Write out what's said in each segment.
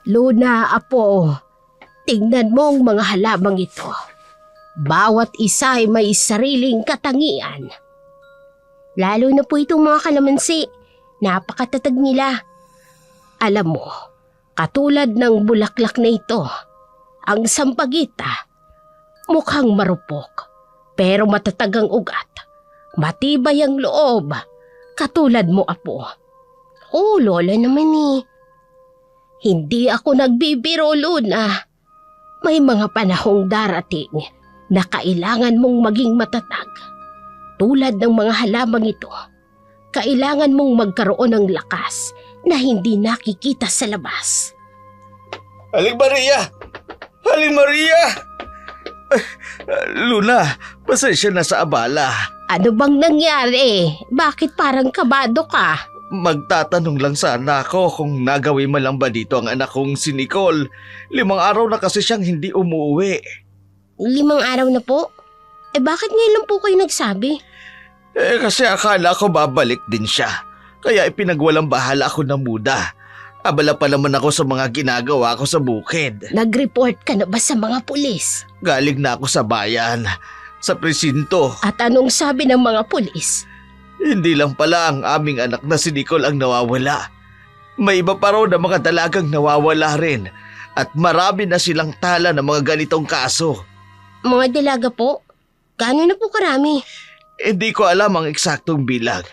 Luna, apo, tingnan mo ang mga halamang ito. Bawat isa ay may sariling katangian. Lalo na po itong mga kalamansi. Napakatatag nila. Alam mo, katulad ng bulaklak na ito, ang sampagita, mukhang marupok, pero matatag ang ugat. Matibay ang loob, katulad mo, apo. Oo, lola naman eh. Hindi ako nagbibiro, Luna. May mga panahong darating na kailangan mong maging matatag. Tulad ng mga halamang ito, kailangan mong magkaroon ng lakas na hindi nakikita sa labas. Aling Maria! Aling Maria! Luna, pasensya na sa abala. Ano bang nangyari? Bakit parang kabado ka? Magtatanong lang sana ako kung nagawin mo lang ba dito ang anak kong si Nicole. 5 araw na kasi siyang hindi umuwi. 5 araw na po? Bakit ngayon lang po kayo nagsabi? Kasi akala ko babalik din siya. Kaya ipinagwalang bahala ako na muda. Abala pa naman ako sa mga ginagawa ko sa bukid. Nag-report ka na ba sa mga pulis? Galing na ako sa bayan, sa presinto. At anong sabi ng mga pulis? Hindi lang pala ang aming anak na si Nicole ang nawawala. May iba pa raw na mga dalagang nawawala rin. At marami na silang tala ng mga ganitong kaso. Mga dalaga po? Gaano na po karami? Hindi ko alam ang eksaktong bilang.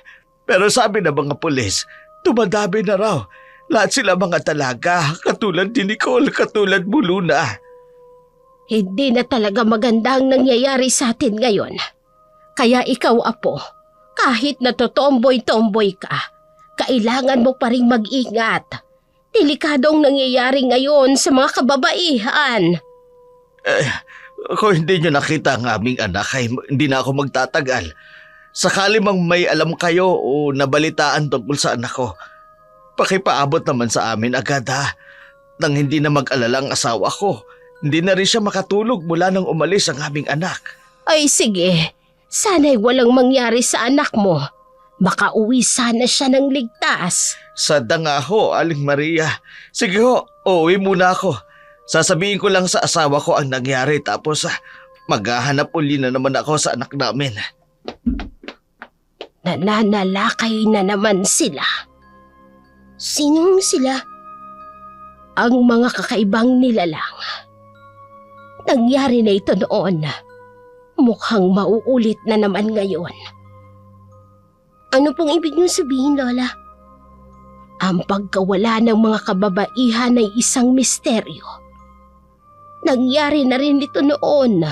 Pero sabi ng mga pulis, tumadami na raw. Lahat sila mga talaga, katulad ni Nicole, katulad mo, Luna. Hindi na talaga maganda ang nangyayari sa atin ngayon. Kaya ikaw, apo, kahit na totomboy-tomboy ka, kailangan mo pa rin mag-ingat. Delikado ang nangyayari ngayon sa mga kababaihan. Kung hindi nyo nakita ang aming anak, ay hindi na ako magtatagal. Sakali mang may alam kayo o nabalitaan tungkol sa anak ko, pakipaabot naman sa amin agad ha. Nang hindi na mag-alala ang asawa ko, hindi na rin siya makatulog mula nang umalis ang aming anak. Ay sige, sana'y walang mangyari sa anak mo. Makauwi sana siya ng ligtas. Sada nga ho, Aling Maria. Sige ho, uuwi muna ako. Sasabihin ko lang sa asawa ko ang nangyari tapos maghahanap uli na naman ako sa anak namin. Nananalakay na naman sila. Sinong sila? Ang mga kakaibang nilalang. Nangyari na ito noon. Mukhang mauulit na naman ngayon. Ano pong ibig niyong sabihin, Lola? Ang pagkawala ng mga kababaihan ay isang misteryo. Nangyari na rin ito noon.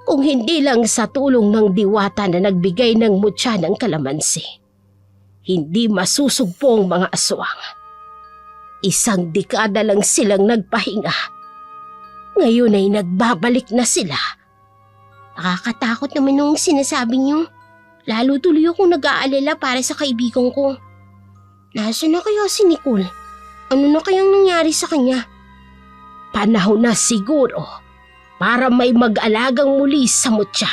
Kung hindi lang sa tulong ng diwata na nagbigay ng mutya ng kalamansi, hindi masusugpo ang mga aswang. 1 dekada lang silang nagpahinga. Ngayon ay nagbabalik na sila. Nakakatakot naman yung sinasabi niyo. Lalo tuloy akong nag-aalala para sa kaibigan ko. Nasaan na kaya si Nicole? Ano na kayang nangyari sa kanya? Panahon na siguro para may mag-alagang muli sa mutya.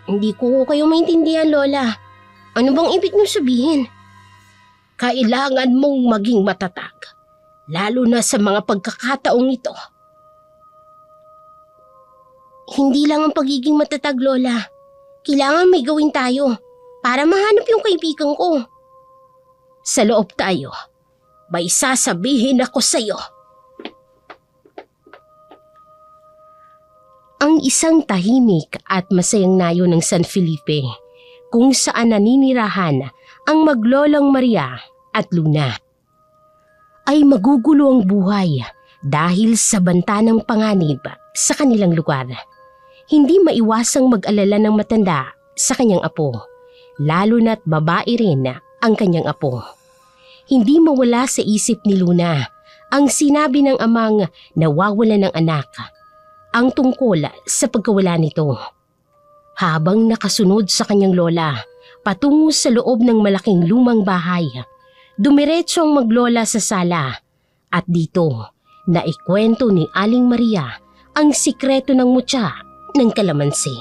Hindi ko kayo maintindihan, Lola. Ano bang ibig niyo sabihin? Kailangan mong maging matatag, lalo na sa mga pagkakataong ito. Hindi lang ang pagiging matatag, Lola. Kailangan may gawin tayo para mahanap yung kaibigan ko. Sa loob tayo, may sasabihin ako sa'yo. Ang isang tahimik at masayang nayo ng San Felipe, kung saan naninirahan ang maglolang Maria at Luna, ay magugulo ang buhay dahil sa banta ng panganib sa kanilang lugar. Hindi maiwasang mag-alala ng matanda sa kanyang apo, lalo na't babae rin ang kanyang apo. Hindi mawala sa isip ni Luna ang sinabi ng amang nawawala ng anak, ang tungkol sa pagkawala nito. Habang nakasunod sa kanyang lola, patungo sa loob ng malaking lumang bahay, dumiretso ang maglola sa sala at dito naikwento ni Aling Maria ang sikreto ng mutya ng kalamansi.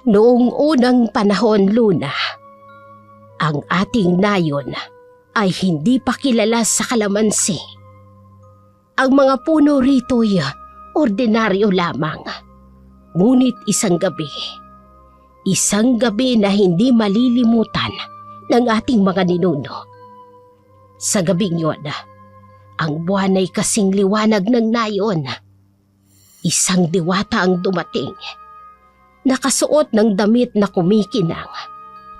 Noong unang panahon, Luna, ang ating nayon ay hindi pa kilala sa kalamansi. Ang mga puno rito'y ordinaryo lamang. Ngunit isang gabi na hindi malilimutan ng ating mga ninuno. Sa gabing yun, ang buwan ay kasing liwanag ng nayon. Isang diwata ang dumating, nakasuot ng damit na kumikinang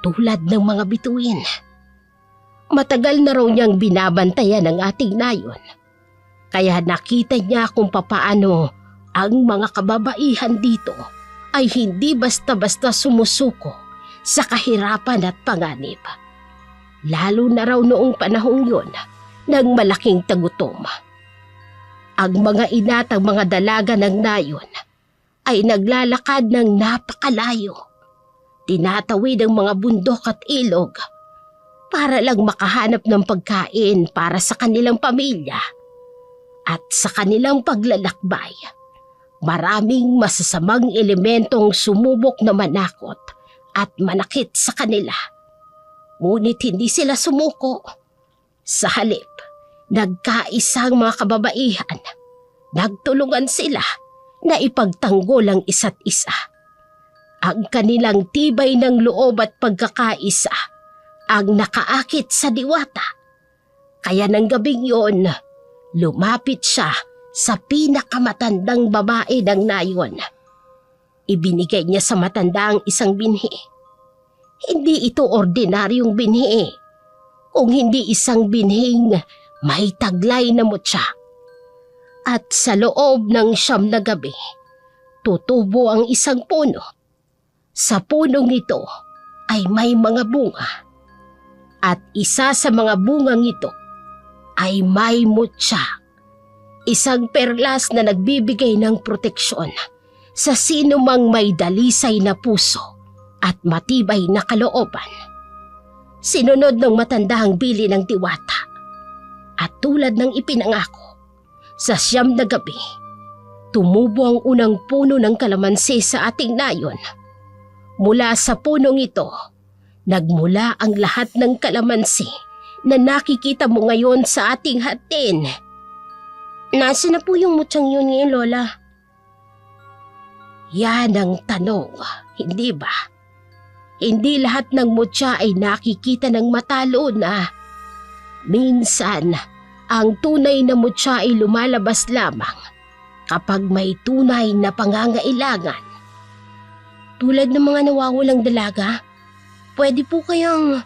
tulad ng mga bituin. Matagal na raw niyang binabantayan ng ating nayon, kaya nakita niya kung papaano ang mga kababaihan dito ay hindi basta-basta sumusuko sa kahirapan at panganib. Lalo na raw noong panahong yun ng malaking tagutom. Ang mga ina at ang mga dalaga ng nayon ay naglalakad ng napakalayo. Tinatawid ang mga bundok at ilog para lang makahanap ng pagkain para sa kanilang pamilya. At sa kanilang paglalakbay, maraming masasamang elementong sumubok na manakot at manakit sa kanila. Ngunit hindi sila sumuko. Sa halip, nagkaisang mga kababaihan. Nagtulungan sila na ipagtanggol ang isa't isa. Ang kanilang tibay ng loob at pagkakaisa ang nakaakit sa diwata. Kaya ng gabing yon, lumapit siya sa pinakamatandang babae ng nayon. Ibinigay niya sa matanda ang isang binhi. Hindi ito ordinaryong binhi, kung hindi isang binhing may taglay na mutya. At sa loob ng 9 na gabi, tutubo ang isang puno. Sa punong ito ay may mga bunga. At isa sa mga bungang ito ay may mutya. Isang perlas na nagbibigay ng proteksyon sa sino mang may dalisay na puso at matibay na kalooban. Sinunod ng matanda ang bili ng diwata. At tulad ng ipinangako, sa 9 na gabi, tumubo ang unang puno ng kalamansi sa ating nayon. Mula sa punong ito, nagmula ang lahat ng kalamansi na nakikita mo ngayon sa ating hatin. Nasaan na po yung mutsang yun ngayon, Lola? Yan ang tanong, hindi ba? Hindi lahat ng mutya ay nakikita ng matalo na. Minsan, ang tunay na mutya ay lumalabas lamang kapag may tunay na pangangailangan. Tulad ng mga nawawalang dalaga, pwede po kayang...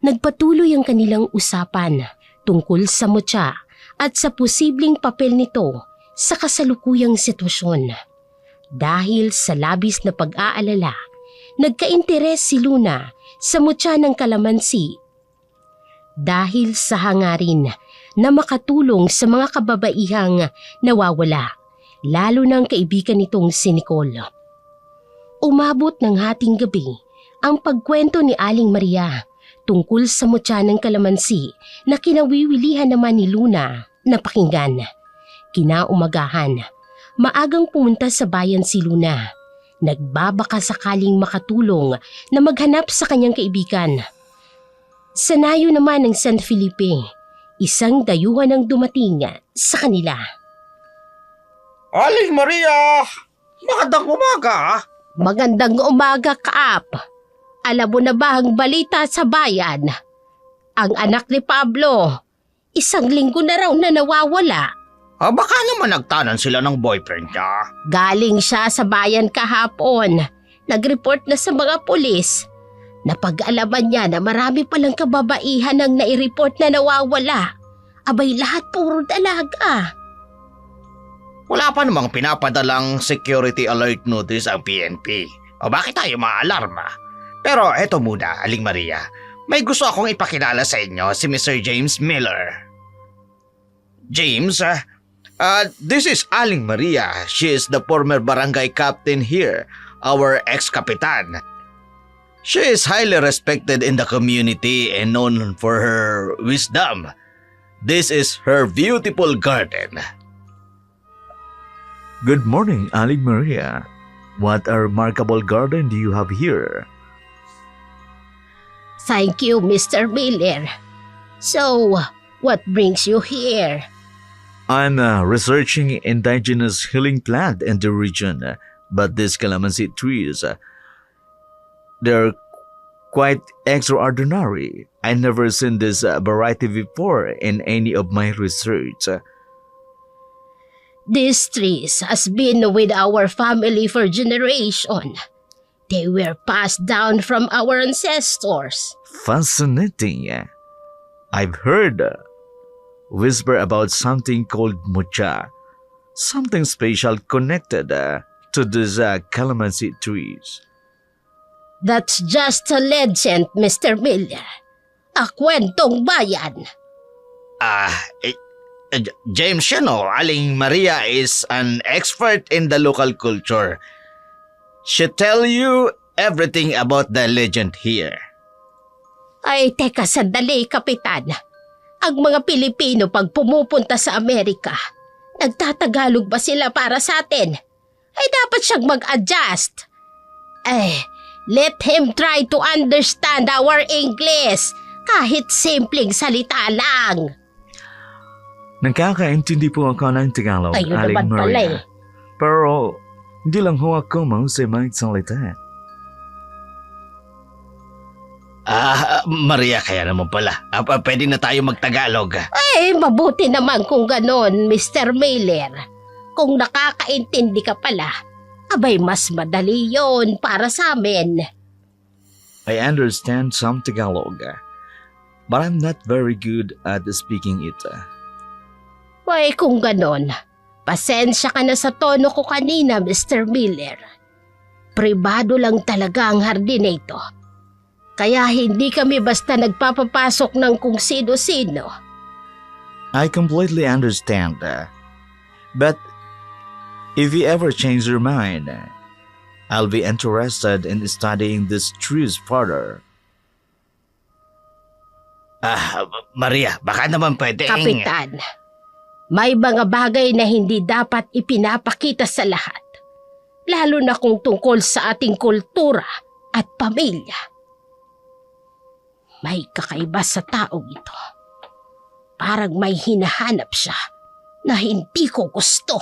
Nagpatuloy ang kanilang usapan tungkol sa mutya at sa posibleng papel nito sa kasalukuyang sitwasyon. Dahil sa labis na pag-aalala, nagka-interes si Luna sa mutya ng kalamansi. Dahil sa hangarin na makatulong sa mga kababaihang nawawala, lalo ng kaibigan nitong si Nicole. Umabot ng hating gabi ang pagkwento ni Aling Maria tungkol sa mutya ng kalamansi na kinawiwilihan naman ni Luna na pakinggan. Kinaumagahan, maagang pumunta sa bayan si Luna. Nagbabaka sakaling makatulong na maghanap sa kanyang kaibigan. Sa nayo naman ng San Felipe, isang dayuhan ang dumating sa kanila. Aling Maria! Magandang umaga! Magandang umaga, Kaap. Alam mo na ba ang balita sa bayan? Ang anak ni Pablo, 1 linggo na raw na nawawala. Baka naman nagtanan sila ng boyfriend niya. Galing siya sa bayan kahapon. Nag-report na sa mga pulis. Napag-alaman niya na marami palang kababaihan ang nai-report na nawawala. Abay, lahat puro dalaga. Wala pa namang pinapadalang security alert notice ang PNP. O bakit tayo maalarma? Pero eto muna, Aling Maria. May gusto akong ipakilala sa inyo si Mr. James Miller. James, this is Aling Maria. She is the former barangay captain here, our ex-kapitan. She is highly respected in the community and known for her wisdom. This is her beautiful garden. Good morning, Aling Maria. What a remarkable garden do you have here? Thank you, Mr. Miller. So, what brings you here? I'm researching indigenous healing plant in the region, but these calamansi trees, they're quite extraordinary. I never seen this variety before in any of my research. These trees has been with our family for generation. They were passed down from our ancestors. Fascinating. I've heard whisper about something called mucha, something special connected to these calamansi trees. That's just a legend, Mr. Miller. A kwentong bayan. James, Aling Maria is an expert in the local culture. She tell you everything about the legend here. Ay, teka sandali, Kapitan. Ang mga Pilipino pag pumupunta sa Amerika, nagtatagalog ba sila para sa atin? Ay, dapat siyang mag-adjust. Let him try to understand our English. Kahit simpleng salita lang. Nakakaintindi po ako ng Tagalog, Ayun Aling naman pala Maria. Pero hindi lang ho ako mahusay magsalita. Maria, kaya naman pala. Pwede na tayo magtagalog. Ay, mabuti naman kung ganon, Mr. Miller. Kung nakakaintindi ka pala, abay mas madali yon para sa amin. I understand some Tagalog, but I'm not very good at speaking it. Ay, kung ganon, pasensya ka na sa tono ko kanina, Mr. Miller. Pribado lang talaga ang hardin na ito. Kaya hindi kami basta nagpapapasok ng kung sino-sino. I completely understand. But if you ever change your mind, I'll be interested in studying these trees further. Maria, baka naman pwede. Kapitan, may mga bagay na hindi dapat ipinapakita sa lahat. Lalo na kung tungkol sa ating kultura at pamilya. May kakaiba sa taong ito. Parang may hinahanap siya na hindi ko gusto.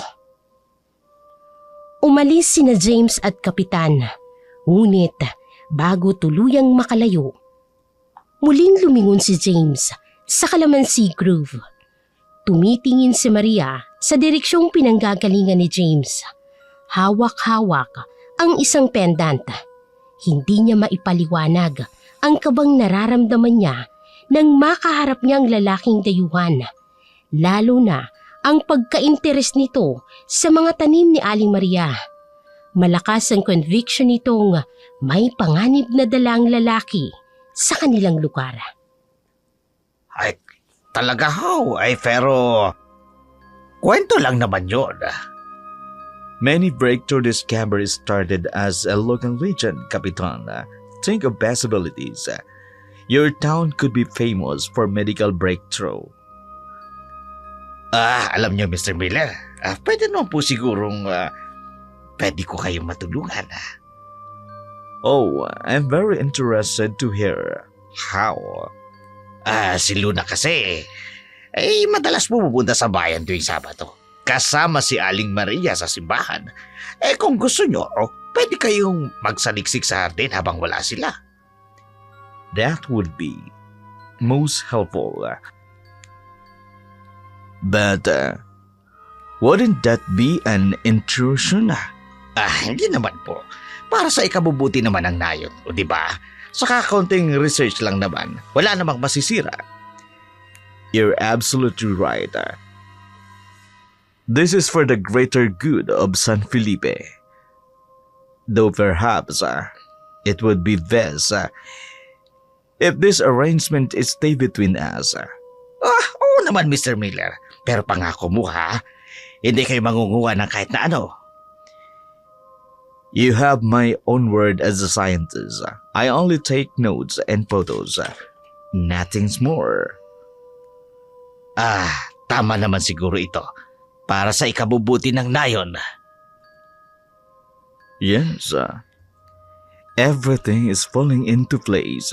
Umalis sina James at Kapitan. Ngunit bago tuluyang makalayo, muling lumingon si James sa Calamansi Grove. Tumitingin si Maria sa direksyong pinanggagalingan ni James. Hawak-hawak ang isang pendant. Hindi niya maipaliwanag ang kabang nararamdaman niya nang makaharap niyang lalaking dayuhan. Lalo na ang pagka-interes nito sa mga tanim ni Aling Maria. Malakas ang conviction nitong may panganib na dalang lalaki sa kanilang lugar. Ay, talaga ho. Pero kwento lang naman yun. Many breakthrough discoveries started as a local legend, Kapitan. Think of possibilities. Your town could be famous for medical breakthrough. Alam niyo, Mr. Miller, pwede naman po sigurong pwede ko kayong matulungan. Oh, I'm very interested to hear. How? Si Luna kasi, madalas pupunta sa bayan tuwing Sabado. Kasama si Aling Maria sa simbahan. Kung gusto nyo, pwede kayong magsaliksik sa hardin habang wala sila. That would be most helpful. But wouldn't that be an intrusion? Hindi naman po. Para sa ikabubuti naman ng nayon, o di ba? Saka kaunting research lang naman. Wala namang masisira. You're absolutely right. This is for the greater good of San Felipe. Though perhaps it would be best if this arrangement stay between us. Oo naman, Mr. Miller. Pero pangako mo ha, hindi kayo mangunguha ng kahit na ano. You have my own word as a scientist. I only take notes and photos. Nothing's more. Tama naman siguro ito. Para sa ikabubuti ng nayon. Yes. Everything is falling into place.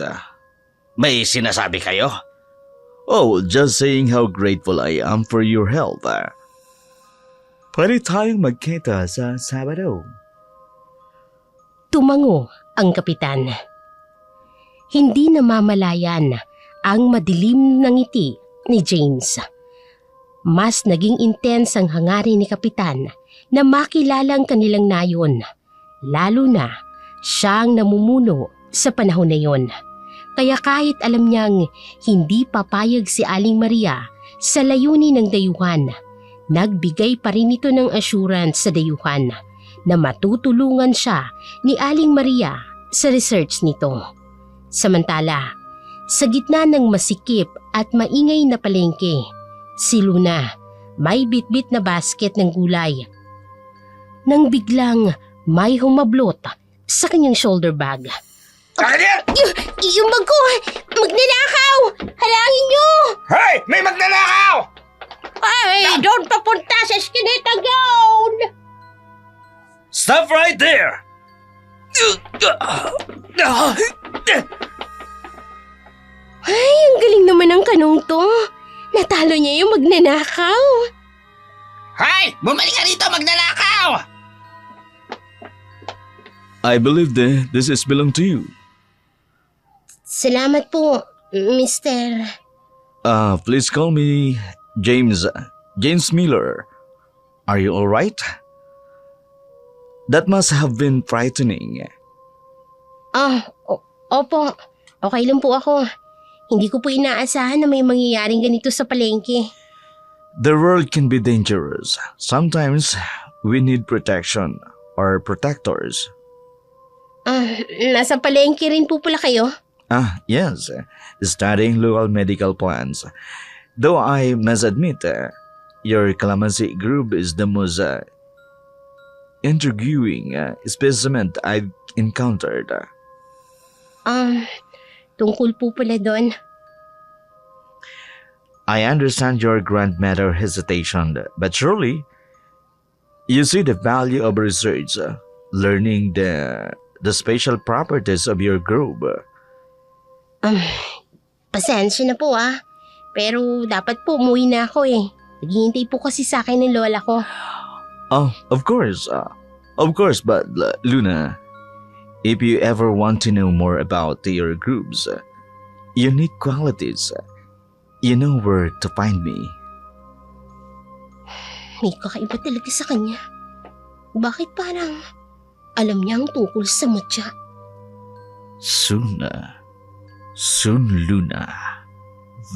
May sinasabi kayo? Oh, just saying how grateful I am for your help. Pwede tayong magkita sa Sabado. Tumango ang kapitan. Hindi namamalayan ang madilim na ngiti ni James. Mas naging intense ang hangarin ni kapitan na makilalang kanilang nayon, lalo na siyang namumuno sa panahon na yon. Kaya kahit alam niyang hindi papayag si Aling Maria sa layunin ng dayuhan, nagbigay pa rin ito ng assurance sa dayuhan na matutulungan siya ni Aling Maria sa research nito. Samantala, sa gitna ng masikip at maingay na palengke, si Luna may bitbit na basket ng gulay. Nang biglang may humablot sa kanyang shoulder bag. Akin yan! Yung bag ko! Magnanakaw! Halangin niyo! Hoy! May magnanakaw! Ay, doon papunta sa Skinita Gown! Stop right there! Ay, ang galing naman ng kanong to. Natalo niya yung magnanakaw. Hoy! Bumalik ka rito, magnanakaw! I believe this is belong to you. Salamat po, Mr. Please call me James Miller. Are you all right? That must have been frightening. Opo. Okay lang po ako. Hindi ko po inaasahan na may mangyayaring ganito sa palengke. The world can be dangerous. Sometimes we need protection or protectors. Nasa palengke rin po pala kayo? Yes. Studying local medical plans. Though I must admit, your calamansi group is the most intriguing specimen I've encountered. Tungkol po pala doon. I understand your grandmother hesitation, but surely you see the value of research, learning the special properties of your group. Pasensya na po Pero dapat po umuwi na ako eh. Naghihintay po kasi sa akin ng lola ko. Oh, of course. But Luna, if you ever want to know more about your group's unique qualities, you know where to find me. May kakaiba talaga sa kanya. Bakit parang alam niya ang tungkol sa matya? Soon, Luna.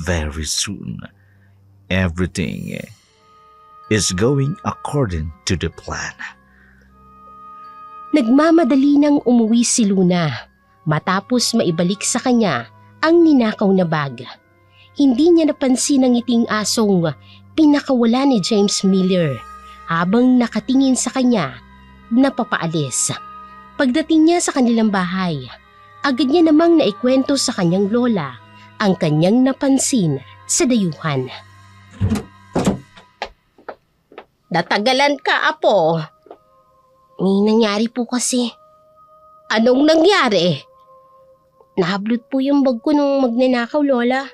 Very soon. Everything is going according to the plan. Nagmamadali nang umuwi si Luna matapos maibalik sa kanya ang ninakaw na bag. Hindi niya napansin ang ngiting asong pinakawala ni James Miller habang nakatingin sa kanya na papaalis. Pagdating niya sa kanilang bahay, agad niya namang naikwento sa kanyang lola ang kanyang napansin sa dayuhan. Natagalan ka, apo. May nangyari po kasi. Anong nangyari? Nahablot po yung bag ko nung magnanakaw, lola.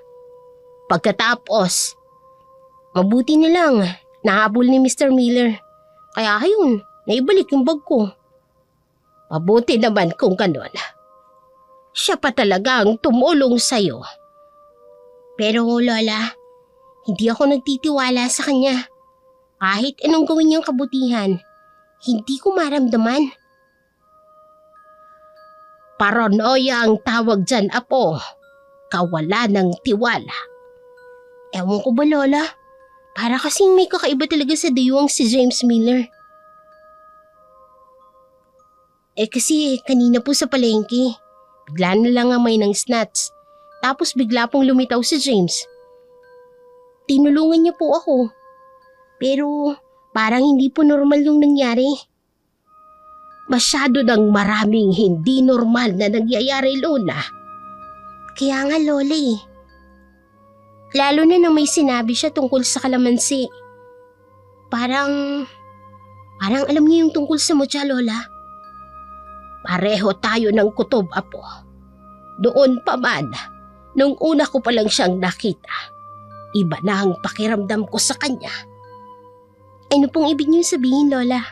Pagkatapos, mabuti na lang, nahabol ni Mr. Miller. Kaya ayun, naibalik yung bag ko. Mabuti naman kung ganon. Siya pa talaga ang tumulong sa'yo. Pero lola, hindi ako nagtitiwala sa kanya. Kahit anong gawin niyang kabutihan, hindi ko maramdaman. Paranoia ang tawag dyan, apo. Kawala ng tiwala. Ewan ko ba, lola? Para kasing may kakaiba talaga sa dayuang si James Miller. Kasi kanina po sa palengke, bigla na lang amay ng snats. Tapos bigla pong lumitaw si James. Tinulungan niya po ako. Pero parang hindi po normal yung nangyari. Masyado ng maraming hindi normal na nangyayari, Luna. Kaya nga, lola Lalo na nang may sinabi siya tungkol sa kalamansi. Parang alam niya yung tungkol sa mutya, lola. Pareho tayo ng kutob, apo. Doon pa man, nung una ko pa lang siyang nakita, iba na ang pakiramdam ko sa kanya. Ano pong ibig niyo sabihin, Lola?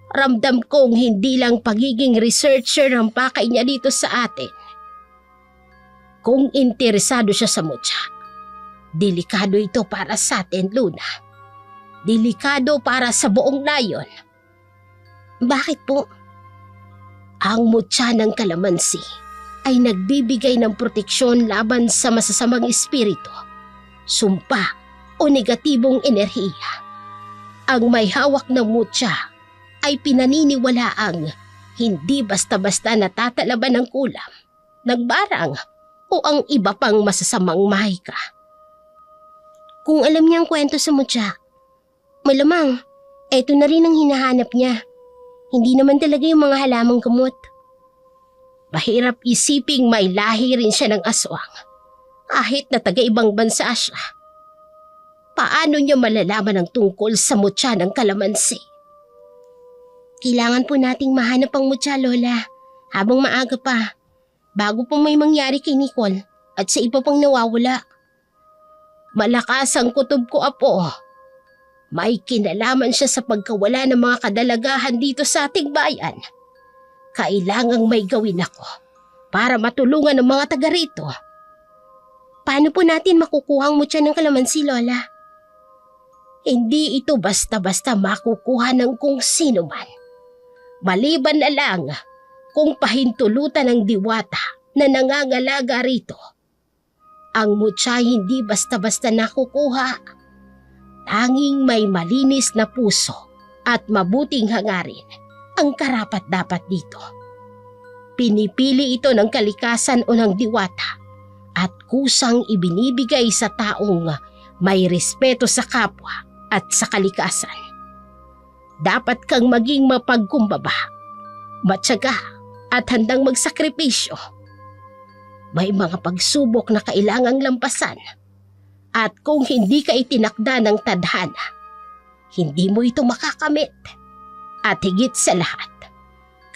Ramdam kong hindi lang pagiging researcher ang pakay niya dito sa atin. Kung interesado siya sa mutya, delikado ito para sa atin, Luna. Delikado para sa buong nayon. Bakit po? Ang mutya ng kalamansi ay nagbibigay ng proteksyon laban sa masasamang espiritu, sumpa o negatibong enerhiya. Ang may hawak ng mutya ay pinaniniwalaang hindi basta-basta natatalaban ng kulam, ng barang o ang iba pang masasamang mahika. Kung alam niya ang kwento sa mutya, malamang eto na rin ang hinahanap niya. Hindi naman talaga yung mga halamang gamot. Mahirap isiping may lahi rin siya ng aswang kahit na taga-ibang bansa siya. Paano niya malalaman ang tungkol sa mutya ng kalamansi? Kailangan po nating mahanap ang mutya, Lola, habang maaga pa, bago pa may mangyari kay Nicole at sa iba pang nawawala. Malakas ang kutob ko, Apo. May kinalaman siya sa pagkawala ng mga kadalagahan dito sa ating bayan. Kailangang may gawin ako para matulungan ng mga taga rito. Paano po natin makukuha ang mutya ng kalamansi, Lola? Hindi ito basta-basta makukuha ng kung sino man. Maliban na lang kung pahintulutan ng diwata na nangangalaga rito. Ang mutya hindi basta-basta nakukuha. Tanging may malinis na puso at mabuting hangarin ang karapat-dapat dito. Pinipili ito ng kalikasan o ng diwata at kusang ibinibigay sa taong may respeto sa kapwa at sa kalikasan. Dapat kang maging mapagkumbaba, matyaga at handang magsakripisyo. May mga pagsubok na kailangang lampasan. At kung hindi ka itinakda ng tadhana, hindi mo ito makakamit. At higit sa lahat,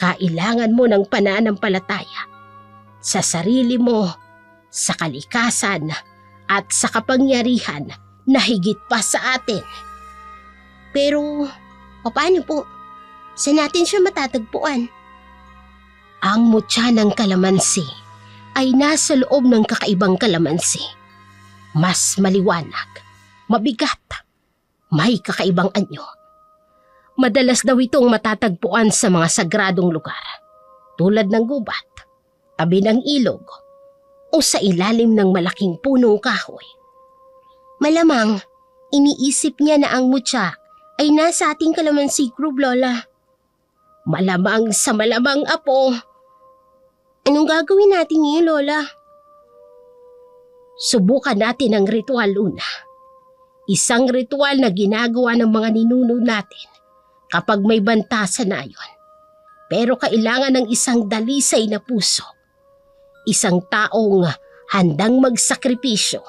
kailangan mo ng pananampalataya sa sarili mo, sa kalikasan at sa kapangyarihan na higit pa sa atin. Pero, paano po? Saan natin siya matatagpuan? Ang mutya ng kalamansi ay nasa loob ng kakaibang kalamansi. Mas maliwanag, mabigat, may kakaibang anyo. Madalas daw itong matatagpuan sa mga sagradong lugar, tulad ng gubat, tabi ng ilog, o sa ilalim ng malaking punong kahoy. Malamang, iniisip niya na ang mutya ay nasa ating kalamansi group, Lola. Malamang sa malamang, Apo. Anong gagawin natin ngayon, Lola? Subukan natin ang ritual, Luna. Isang ritual na ginagawa ng mga ninuno natin kapag may banta sa nayon. Pero kailangan ng isang dalisay na puso. Isang taong handang magsakripisyo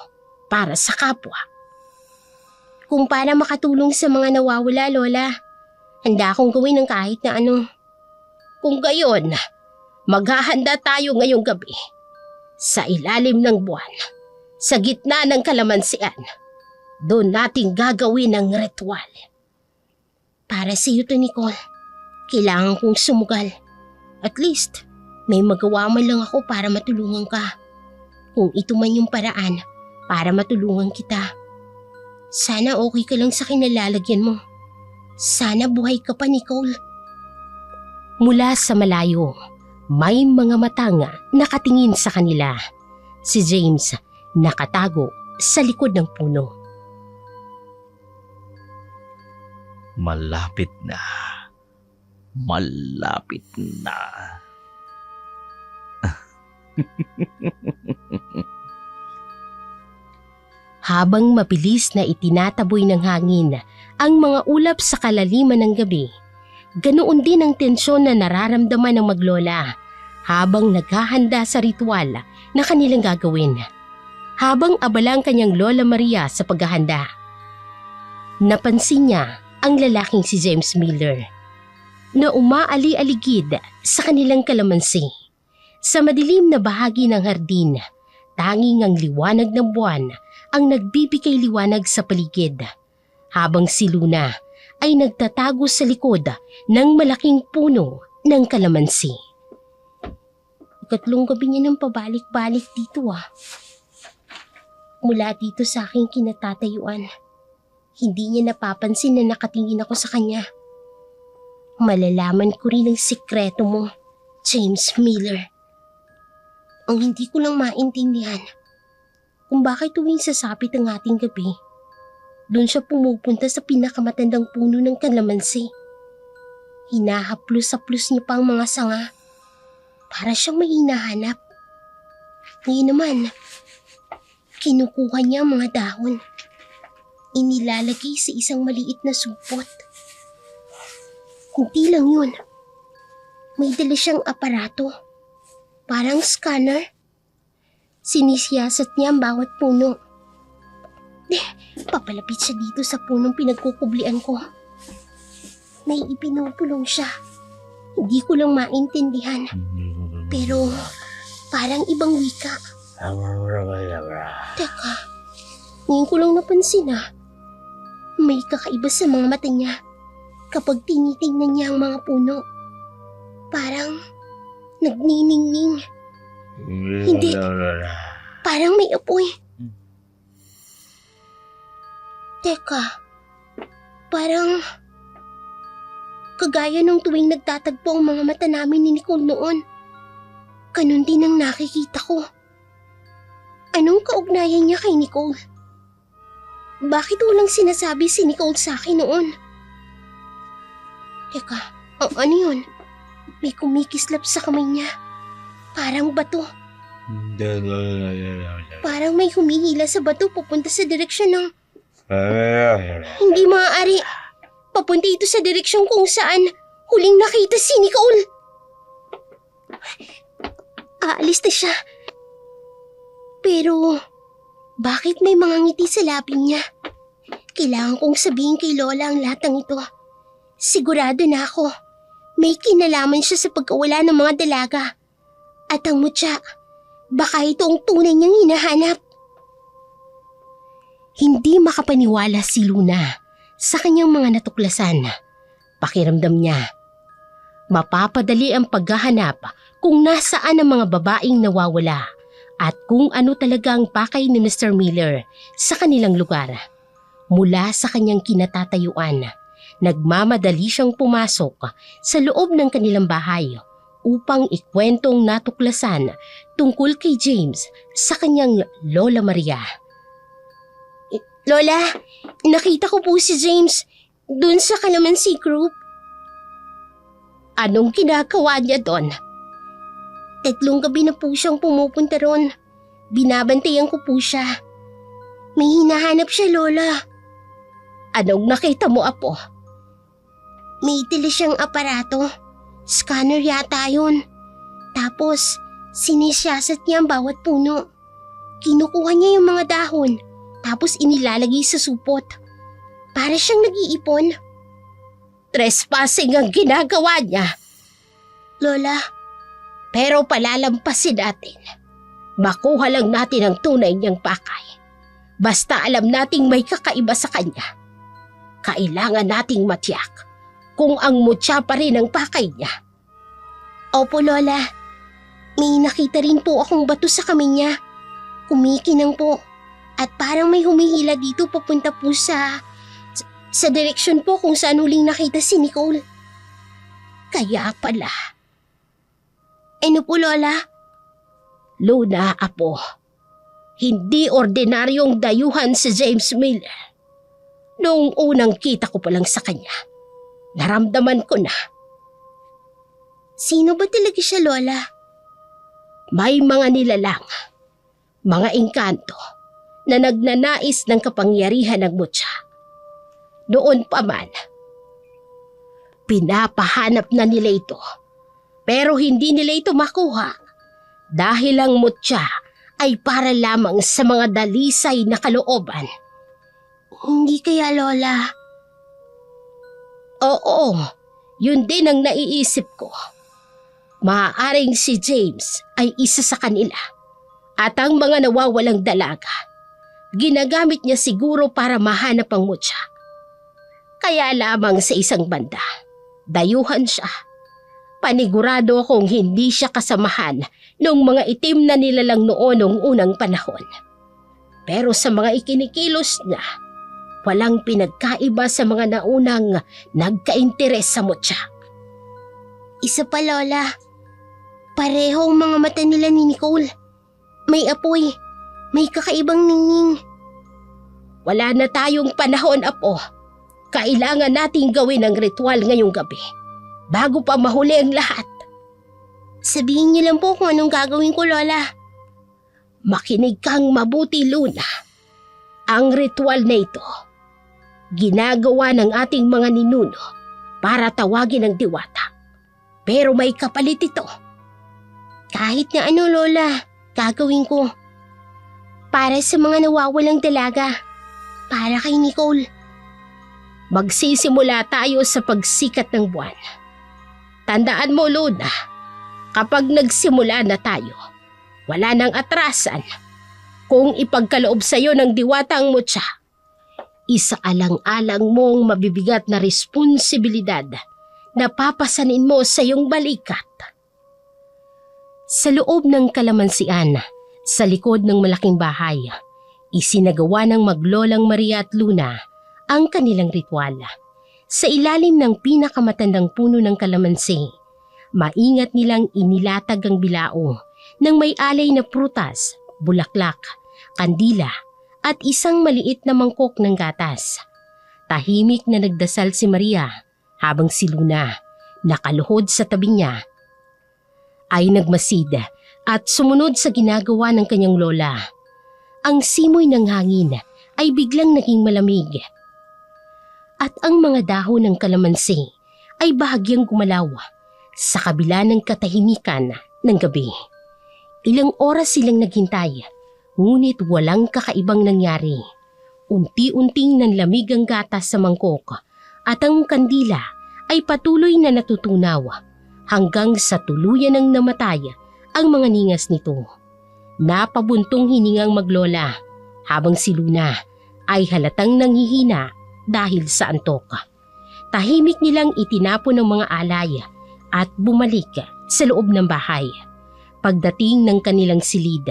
para sa kapwa. Kung para makatulong sa mga nawawala, Lola, handa akong gawin ng kahit na ano. Kung gayon, maghahanda tayo ngayong gabi sa ilalim ng buwan. Sa gitna ng kalamansian, doon natin gagawin ang ritual. Para sa iyo to, Nicole. Kailangan kong sumugal. At least, may magawa man lang ako para matulungan ka. Kung ito man yung paraan para matulungan kita. Sana okay ka lang sa kinalalagyan mo. Sana buhay ka pa, Nicole. Mula sa malayo, may mga matanga nakatingin sa kanila. Si James nakatago sa likod ng puno. Malapit na. Malapit na. Habang mabilis na itinataboy ng hangin ang mga ulap sa kalaliman ng gabi, ganoon din ang tensyon na nararamdaman ng maglola habang naghahanda sa ritual na kanilang gagawin. Habang abala ang kanyang Lola Maria sa paghahanda, napansin niya ang lalaking si James Miller na umaali-aligid sa kanilang kalamansi. Sa madilim na bahagi ng hardin, tanging ang liwanag ng buwan ang nagbibigay liwanag sa paligid. habang si Luna ay nagtatago sa likod ng malaking puno ng kalamansi. Ikatlong gabi niya nang pabalik-balik dito Mula dito sa aking kinatatayuan, hindi niya napapansin na nakatingin ako sa kanya. Malalaman ko rin ang sikreto mo, James Miller. Ang hindi ko lang maintindihan kung bakit tuwing sasapit ang ating gabi, doon siya pumupunta sa pinakamatandang puno ng kalamansi. Hinahaplos-haplos niya pa ang mga sanga para siyang may hinahanap. Ngayon naman, kinukuha niya ang mga dahon. Inilalagay sa isang maliit na supot. Hindi lang yun. May dala siyang aparato. Parang scanner. Sinisiyasat niya ang bawat puno. Papalapit siya dito sa punong pinagkukublian ko. May ipinupulong siya. Hindi ko lang maintindihan. Pero parang ibang wika. Teka, ngayon ko lang napansin may kakaiba sa mga mata niya kapag tinitingnan niya ang mga puno. Parang nagniningning. Hindi, parang may apoy. Teka, parang kagaya nung tuwing nagtatagpo ang mga mata namin ni Nicole noon. Ganun din ang nakikita ko. Anong kaugnayan niya kay Nicole? Bakit walang sinasabi si Nicole sa akin noon? Teka, ano yun? May kumikislap sa kamay niya. Parang bato. Parang may humihila sa bato papunta sa direksyon ng... Hindi maaari. Papunta ito sa direksyon kung saan huling nakita si Nicole. Aalis na siya. Pero, bakit may mga ngiti sa labi niya? Kailangan kong sabihin kay Lola ang lahat ng ito. Sigurado na ako, may kinalaman siya sa pagkawala ng mga dalaga. At ang mutya, baka ito ang tunay niyang hinahanap. Hindi makapaniwala si Luna sa kanyang mga natuklasan. Pakiramdam niya, mapapadali ang paghahanap kung nasaan ang mga babaeng nawawala at kung ano talaga ang pakay ni Mr. Miller sa kanilang lugar. Mula sa kanyang kinatatayuan, nagmamadali siyang pumasok sa loob ng kanilang bahay upang ikwentong natuklasan tungkol kay James sa kanyang Lola Maria. Lola, nakita ko po si James dun sa Kalamansi Group. Anong ginagawa niya doon? 3 gabi na po siyang pumupunta ron. Binabantayan ko po siya. May hinahanap siya, Lola. Anong nakita mo, Apo? May dala siyang aparato. Scanner yata yun. Tapos, sinisiyasat niya ang bawat puno. Kinukuha niya yung mga dahon, tapos inilalagay sa supot. Para siyang nag-iipon. Trespassing ang ginagawa niya. Lola, pero palalampasin natin. Makuha lang natin ang tunay niyang pakay. Basta alam nating may kakaiba sa kanya. Kailangan nating matiyak kung ang mutya pa rin ang pakay niya. Opo, Lola. May nakita rin po akong bato sa kamay niya. Kumikinang po. At parang may humihila dito papunta po sa direksyon po kung saan huling nakita si Nicole. Kaya pala. Ano po, Lola? Luna, Apo. Hindi ordinaryong dayuhan si James Miller. Noong unang kita ko pa lang sa kanya, naramdaman ko na. Sino ba talaga siya, Lola? May mga nilalang, mga engkanto na nagnanais ng kapangyarihan ng mutya. Noon pa man, pinapahanap na nila ito. Pero hindi nila ito makuha dahil ang mutya ay para lamang sa mga dalisay na kalooban. Hindi kaya, Lola? Oo, yun din ang naiisip ko. Maaaring si James ay isa sa kanila at ang mga nawawalang dalaga, ginagamit niya siguro para mahanap ang mutya. Kaya lamang sa isang banda, dayuhan siya. Panigurado akong hindi siya kasamahan ng mga itim na nilalang noon noong unang panahon. Pero sa mga ikinikilos niya, walang pinagkaiba sa mga naunang nagka-interes sa mutya. Isa pa, Lola. Parehong mga mata nila ni Nicole. May apoy. May kakaibang ningning. Wala na tayong panahon, Apo. Kailangan nating gawin ang ritual ngayong gabi bago pa mahuli ang lahat. Sabihin niyo lang po kung anong gagawin ko, Lola. Makinig kang mabuti, Luna. Ang ritual na ito, ginagawa ng ating mga ninuno para tawagin ang diwata. Pero may kapalit ito. Kahit na ano, Lola, gagawin ko. Para sa mga nawawalang dalaga. Para kay Nicole. Magsisimula tayo sa pagsikat ng buwan. Tandaan mo, Luna, kapag nagsimula na tayo, wala nang atrasan. Kung ipagkaloob sa'yo ng diwata ang mutya, isaalang-alang mong mabibigat na responsibilidad na papasanin mo sa iyong balikat. Sa loob ng kalamansian, sa likod ng malaking bahay, isinagawa ng maglolang Maria at Luna ang kanilang ritual. Sa ilalim ng pinakamatandang puno ng kalamansi, maingat nilang inilatag ang bilao ng may alay na prutas, bulaklak, kandila at isang maliit na mangkok ng gatas. Tahimik na nagdasal si Maria habang si Luna, nakaluhod sa tabi niya, ay nagmasid at sumunod sa ginagawa ng kanyang lola. Ang simoy ng hangin ay biglang naging malamig. At ang mga dahon ng kalamansi ay bahagyang gumalaw sa kabila ng katahimikan ng gabi. Ilang oras silang naghintay, ngunit walang kakaibang nangyari. Unti-unting nanlamig ang gatas sa mangkok at ang kandila ay patuloy na natutunaw hanggang sa tuluyan ng namatay ang mga ningas nito. Napabuntong hiningang maglola habang si Luna ay halatang nanghihina dahil sa antok. Tahimik nilang itinapon ng mga alay at bumalik sa loob ng bahay. Pagdating ng kanilang silid,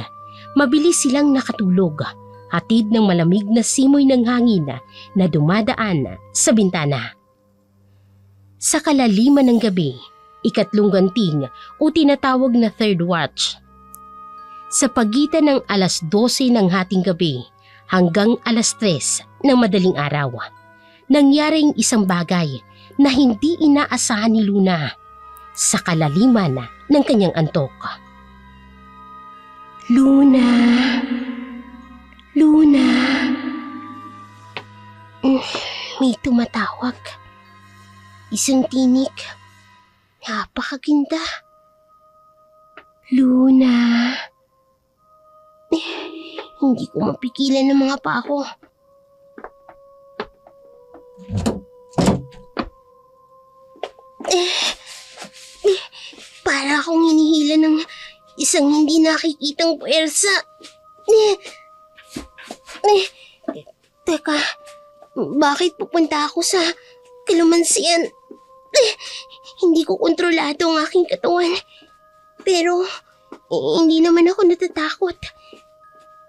mabilis silang nakatulog, hatid ng malamig na simoy ng hangin na dumadaan sa bintana. Sa kalaliman ng gabi, ikatlong ganting o tinatawag na third watch. Sa pagitan ng alas 12 ng hating gabi hanggang alas 3 ng madaling araw, nangyaring isang bagay na hindi inaasahan ni Luna sa kalaliman ng kanyang antok. Luna! Luna! May tumatawag. Isang tinik. Napakaganda. Luna! Hindi ko mapigilan ng mga pako. Para akong hinihila ng isang hindi nakikitang puwersa. Teka, bakit pupunta ako sa kalamansian? Hindi ko kontrolado ang aking katawan. Pero hindi naman ako natatakot.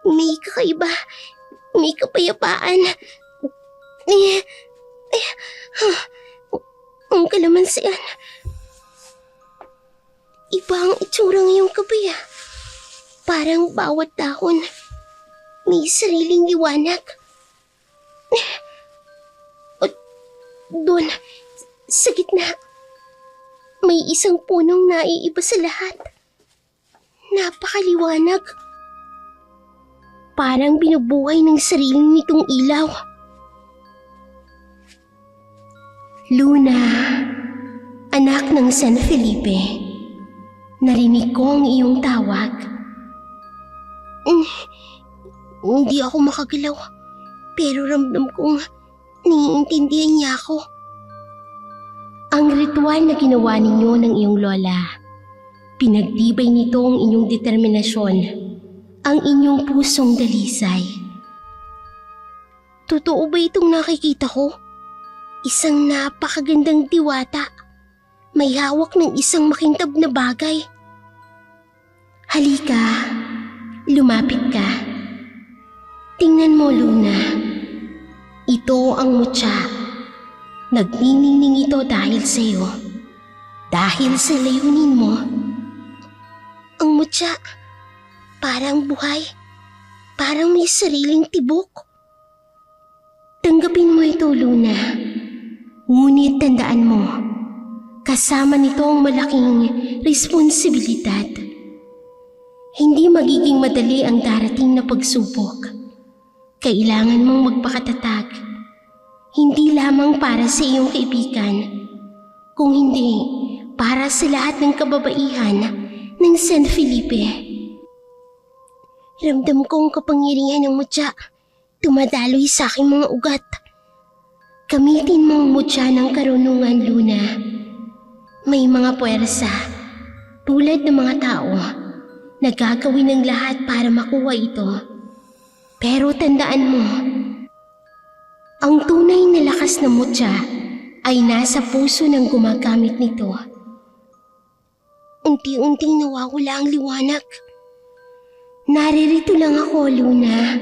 May kakaiba. May kapayapaan. Ang kalamansian. Iba ang itsura ngayong gabi. Parang bawat dahon may sariling liwanag. At doon, sa gitna, may isang punong naiiba sa lahat. Napakaliwanag. Parang binubuhay ng sarili nitong ilaw. Luna, anak ng San Felipe, narinig ko ang iyong tawag. Hindi ako makagalaw, pero ramdam kong naiintindihan niya ako. Ang ritual na ginawa ninyo ng iyong lola, pinagtibay nito ang inyong determinasyon, ang inyong pusong dalisay. Totoo ba itong nakikita ko? Isang napakagandang diwata. May hawak ng isang makintab na bagay. Halika, lumapit ka. Tingnan mo, Luna. Ito ang mutya. Nagniningning ito dahil sa'yo. Dahil sa layunin mo. Ang mutya, parang buhay. Parang may sariling tibok. Tanggapin mo ito, Luna. Ngunit tandaan mo, kasama nito ang malaking responsibilidad. Hindi magiging madali ang darating na pagsubok. Kailangan mong magpakatatag. Hindi lamang para sa iyong kaibigan, kung hindi para sa lahat ng kababaihan ng San Felipe. Ramdam ko ang kapangyarihan ng mutya. Tumadaloy sa aking mga ugat. Gamitin mo ang mutya ng karunungan, Luna. May mga puwersa, tulad ng mga tao, na gagawin ng lahat para makuha ito. Pero tandaan mo, ang tunay na lakas ng mutya ay nasa puso ng gumagamit nito. Unti-unting nawawala ang liwanag. Naririto lang ako, Luna,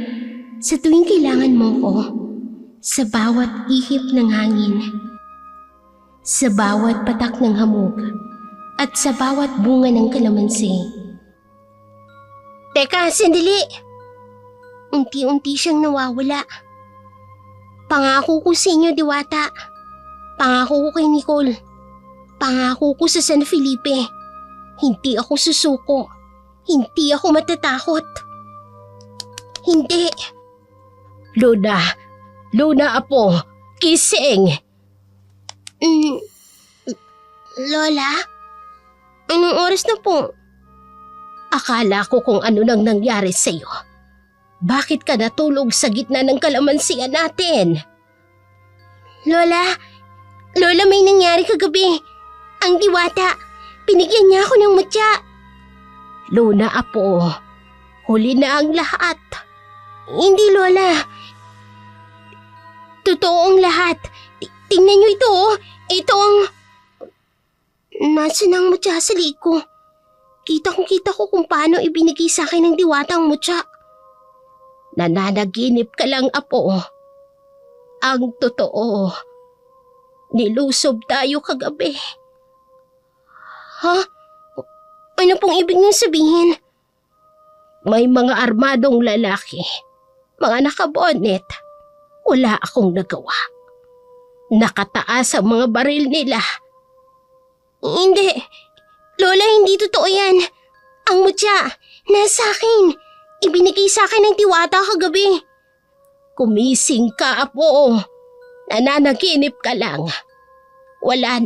sa tuwing kailangan mo ko, sa bawat ihip ng hangin, sa bawat patak ng hamog, at sa bawat bunga ng kalamansi. Teka, sandali! Unti-unti siyang nawawala. Pangako ko sa inyo, Diwata. Pangako ko kay Nicole. Pangako ko sa San Felipe. Hindi ako susuko. Hindi ako matatakot. Hindi. Luna Apo, kising. Lola? Anong oras na po? Akala ko kung ano nang nangyari sa'yo. Bakit ka natulog sa gitna ng kalamansian natin? Lola, may nangyari kagabi. Ang Diwata, binigyan niya ako ng mutya. Luna Apo, huli na ang lahat. Hindi, Lola. Totoo ang lahat. Tingnan niyo ito, oh. Ito ang... Nasa ng mutya sa liko. Kita ko kung paano ibinigay sa akin ng Diwata ang mutya. Nananaginip ka lang, Apo. Ang totoo, nilusob tayo kagabi. Ha? Ano pong ibig niyong sabihin? May mga armadong lalaki, mga nakabonet. Wala akong nagawa. Nakataas ang mga baril nila. Hindi. Lola, hindi totoo yan. Ang mutya, nasa akin. Ibinigay sa akin ng Diwata kagabi. Kumising ka, Apo. Nananaginip ka lang. Wala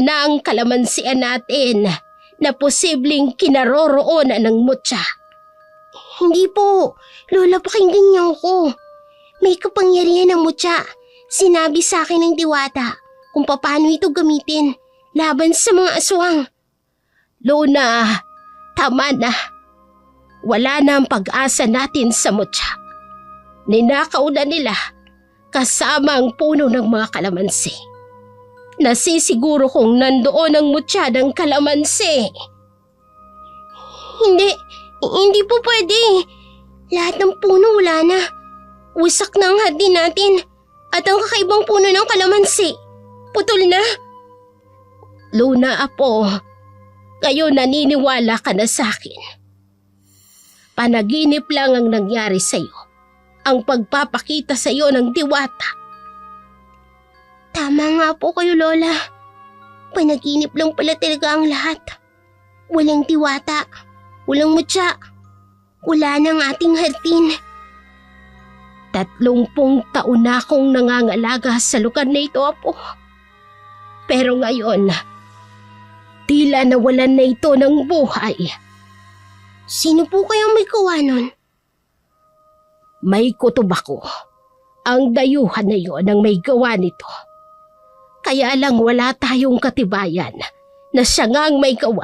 na ang kalamansian natin na posibleng kinaroroonan ng mutya. Hindi po. Lola, pakinggan niyo ako. May kapangyarihan ng mutya. Sinabi sa akin ng Diwata kung paano ito gamitin laban sa mga aswang. Luna, tama na. Wala na ang pag-asa natin sa mutya. Ninakaw na nila kasama ang puno ng mga kalamansi. Nasisiguro kong nandoon ang mutya ng kalamansi. Hindi po pwede. Lahat ng puno wala na. Wasak na ang hardin natin at ang kakaibang puno ng kalamansi. Putol na. Luna, Apo, ngayon naniniwala ka na sa akin. Panaginip lang ang nangyari sa iyo. Ang pagpapakita sa iyo ng Diwata. Tama nga po kayo, Lola. Panaginip lang pala talaga ang lahat. Walang Diwata, walang mutya, wala nang ating hardin. 30 taon na akong nangangalaga sa lugar na ito, Apo. Pero ngayon, tila nawalan na ito ng buhay. Sino po kayang may gawa nun? May kutob ako. Ang dayuhan na yon ang may gawa nito. Kaya lang wala tayong katibayan na siya nga ang may gawa.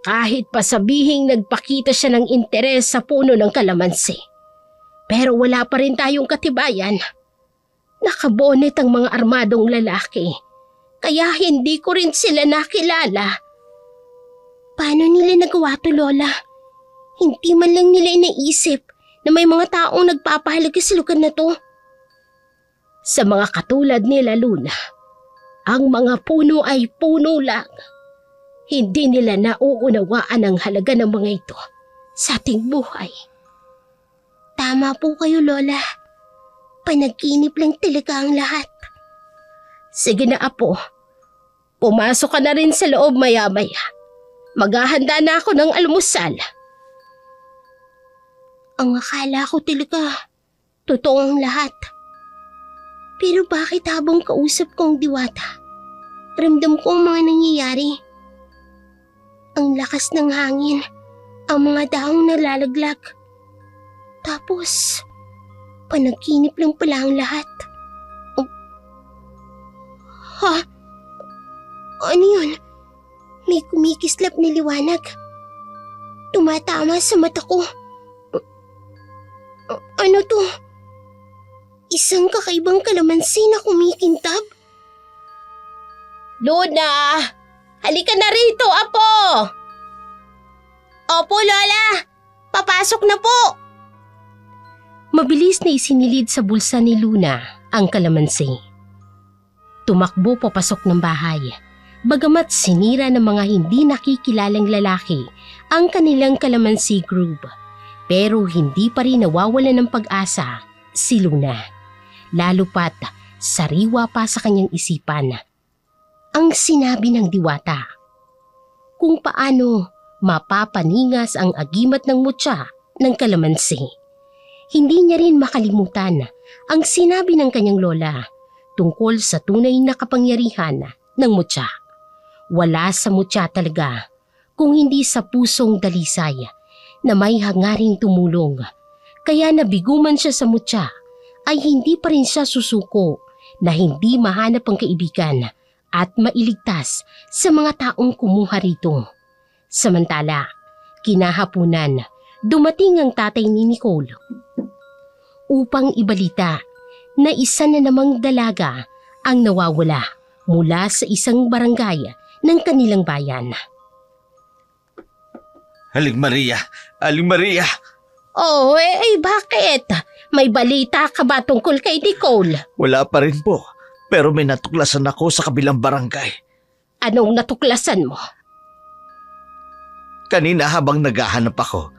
Kahit pa sabihing nagpakita siya ng interes sa puno ng kalamansi. Pero wala pa rin tayong katibayan Nakabonet ang mga armadong lalaki. Kaya hindi ko rin sila nakilala. Paano nila nagawa to, Lola? Hindi man lang nila inaisip na may mga taong nagpapahalaga sa lugar na to. Sa mga katulad nila, Luna, ang mga puno ay puno lang. Hindi nila nauunawaan ang halaga ng mga ito sa ating buhay. Tama po kayo, Lola. Panaginip lang talaga ang lahat. Sige na, Apo. Pumasok ka na rin sa loob maya-maya. Maghahanda na ako ng almusal. Ang akala ko talaga, totoo ang lahat. Pero bakit habang kausap ko ang diwata, ramdam ko ang mga nangyayari? Ang lakas ng hangin, ang mga dahong nalalaglag. Tapos, panaginip lang pala ang lahat. Ha? Ano yun? May kumikislap na liwanag. Tumatama sa mata ko. Ano to? Isang kakaibang kalamansi na kumikintab? Luna! Halika na rito, Apo! Opo, Lola! Papasok na po! Mabilis na isinilid sa bulsa ni Luna ang kalamansi. Tumakbo papasok ng bahay. Bagamat sinira ng mga hindi nakikilalang lalaki ang kanilang kalamansi group, pero hindi pa rin nawawalan ng pag-asa si Luna. Lalo pat sariwa pa sa kanyang isipan ang sinabi ng diwata kung paano mapapaningas ang agimat ng mutya ng kalamansi. Hindi niya rin makalimutan ang sinabi ng kanyang lola tungkol sa tunay na kapangyarihan ng mutya. Wala sa mutya talaga kung hindi sa pusong dalisay na may hangaring tumulong. Kaya nabigo man siya sa mutya ay hindi pa rin siya susuko na hindi mahanap ang kaibigan at mailigtas sa mga taong kumuha rito. Samantala, kinahapunan, dumating ang tatay ni Nicole upang ibalita na isa na namang dalaga ang nawawala mula sa isang barangay ng kanilang bayan. Aling Maria! Aling Maria! Oh, bakit? May balita ka ba tungkol kay Nicole? Wala pa rin po. Pero may natuklasan ako sa kabilang barangay. Anong natuklasan mo? Kanina habang naghahanap ako,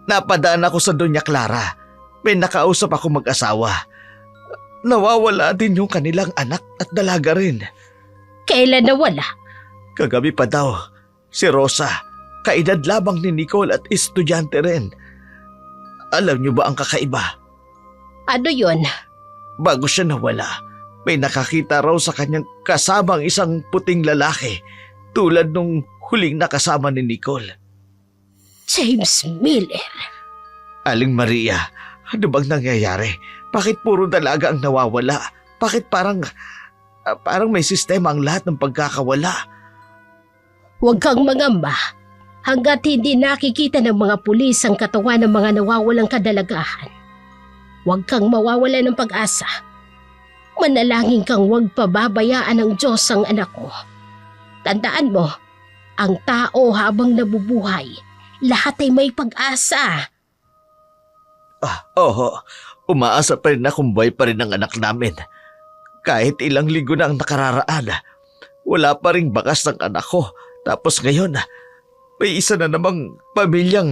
napadaan ako sa Doña Clara. May nakausap ako mag-asawa. Nawawala din yung kanilang anak at dalaga rin. Kailan nawala? Kagabi pa daw, si Rosa, kaedad labang ni Nicole at estudyante rin. Alam niyo ba ang kakaiba? Ano yun? Bago siya nawala, may nakakita raw sa kanyang kasamang isang puting lalaki tulad nung huling nakasama ni Nicole. James Miller. Aling Maria, ano bang nangyayari? Bakit puro dalaga ang nawawala? Bakit parang may sistema ang lahat ng pagkakawala? Huwag kang mangamba. Hanggat hindi nakikita ng mga pulis ang katawan ng mga nawawalang kadalagahan, huwag kang mawawala ng pag-asa. Manalangin kang huwag pababayaan ng Diyos ang anak ko. Tandaan mo, ang tao habang nabubuhay, lahat ay may pag-asa. Oo, umaasa pa rin akong buhay pa rin ang anak namin. Kahit ilang linggo na ang nakararaan, wala pa ring bakas ng anak ko. Tapos ngayon, may isa na namang pamilyang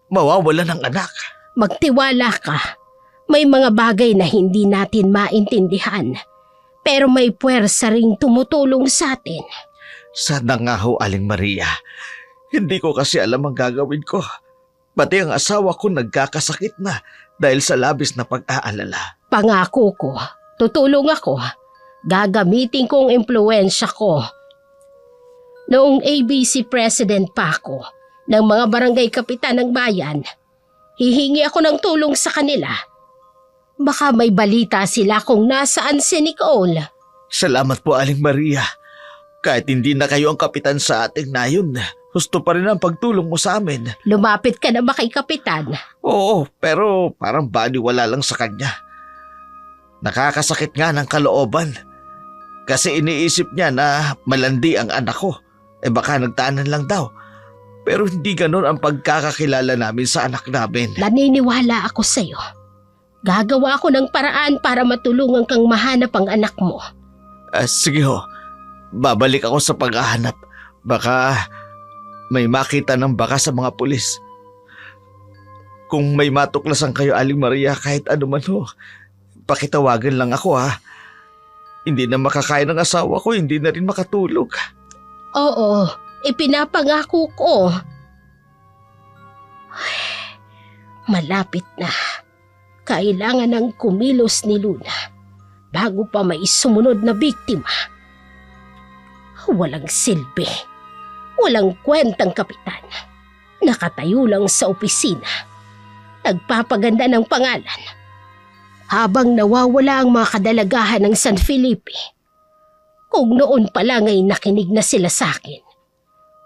mawawala ng anak. Magtiwala ka. May mga bagay na hindi natin maintindihan, pero may puwersa ring tumutulong sa atin. Sana nga ho, Aling Maria. Hindi ko kasi alam ang gagawin ko. Pati ang asawa ko nagkakasakit na dahil sa labis na pag-aalala. Pangako ko, tutulong ako. Gagamitin ko ang impluwensya ko. Noong ABC President pa ako ng mga barangay kapitan ng bayan, hihingi ako ng tulong sa kanila. Baka may balita sila kung nasaan si Nicole. Salamat po, Aling Maria. Kahit hindi na kayo ang kapitan sa ating nayon, gusto pa rin ang pagtulong mo sa amin. Lumapit ka na ba kay kapitan? Oo, pero parang baliwala lang sa kanya. Nakakasakit nga ng kalooban. Kasi iniisip niya na malandi ang anak ko. Baka nagtanan lang daw. Pero hindi ganon ang pagkakakilala namin sa anak namin. Naniniwala ako sa'yo. Gagawa ako ng paraan para matulungan kang mahanap ang anak mo. Sige ho, babalik ako sa paghahanap. Baka may makita ng baka sa mga pulis. Kung may matuklasan kayo, Aling Maria, kahit ano man ho, pakitawagan lang ako ha. Hindi na makakain ng asawa ko, hindi na rin makatulog. Oo, ipinapangako ko. Ay, malapit na. Kailangan ng kumilos ni Luna bago pa may sumunod na biktima. Walang silbi. Walang kwentang kapitan. Nakatayo lang sa opisina. Nagpapaganda ng pangalan. Habang nawawala ang mga kadalagahan ng San Felipe. Kung noon pa lang ay nakinig na sila sa akin.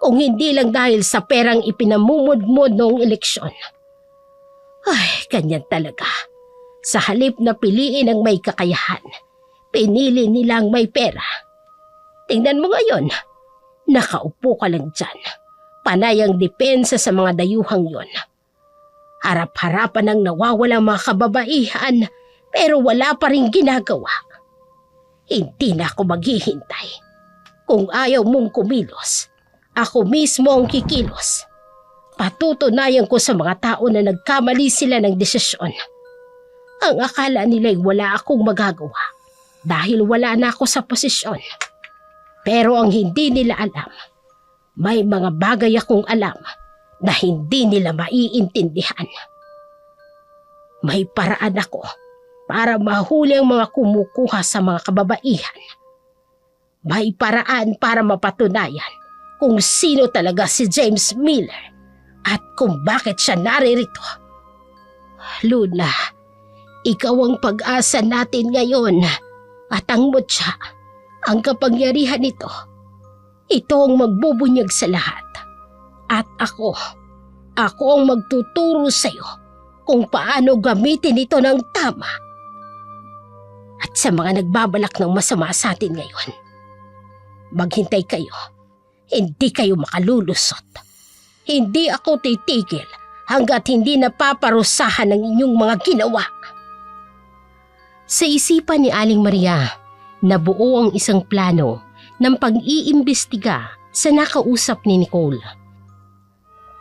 Kung hindi lang dahil sa perang ipinamumudmod noong eleksyon. Ay, ganyan talaga. Sa halip na piliin ang may kakayahan, pinili nilang may pera. Tingnan mo ngayon, nakaupo ka lang dyan. Panay ang depensa sa mga dayuhang yon. Harap-harapan ang nawawalang mga kababaihan, pero wala pa rin ginagawa. Hindi na ako maghihintay. Kung ayaw mong kumilos, ako mismo ang kikilos. Patutunayan ko sa mga tao na nagkamali sila ng desisyon. Ang akala nila'y wala akong magagawa dahil wala na ako sa posisyon. Pero ang hindi nila alam, may mga bagay akong alam na hindi nila maiintindihan. May paraan ako para mahuli ang mga kumukuha sa mga kababaihan. May paraan para mapatunayan kung sino talaga si James Miller at kung bakit siya naririto. Luna, ikaw ang pag-asa natin ngayon at ang mutya, ang kapangyarihan nito. Ito ang magbubunyag sa lahat. At ako ang magtuturo sa iyo kung paano gamitin ito ng tama. At sa mga nagbabalak ng masama sa atin ngayon, maghintay kayo. Hindi kayo makalulusot. Hindi ako titigil hanggat hindi napaparusahan ng inyong mga ginawa. Sa isipan ni Aling Maria, nabuo ang isang plano ng pag-iimbestiga sa nakausap ni Nicole.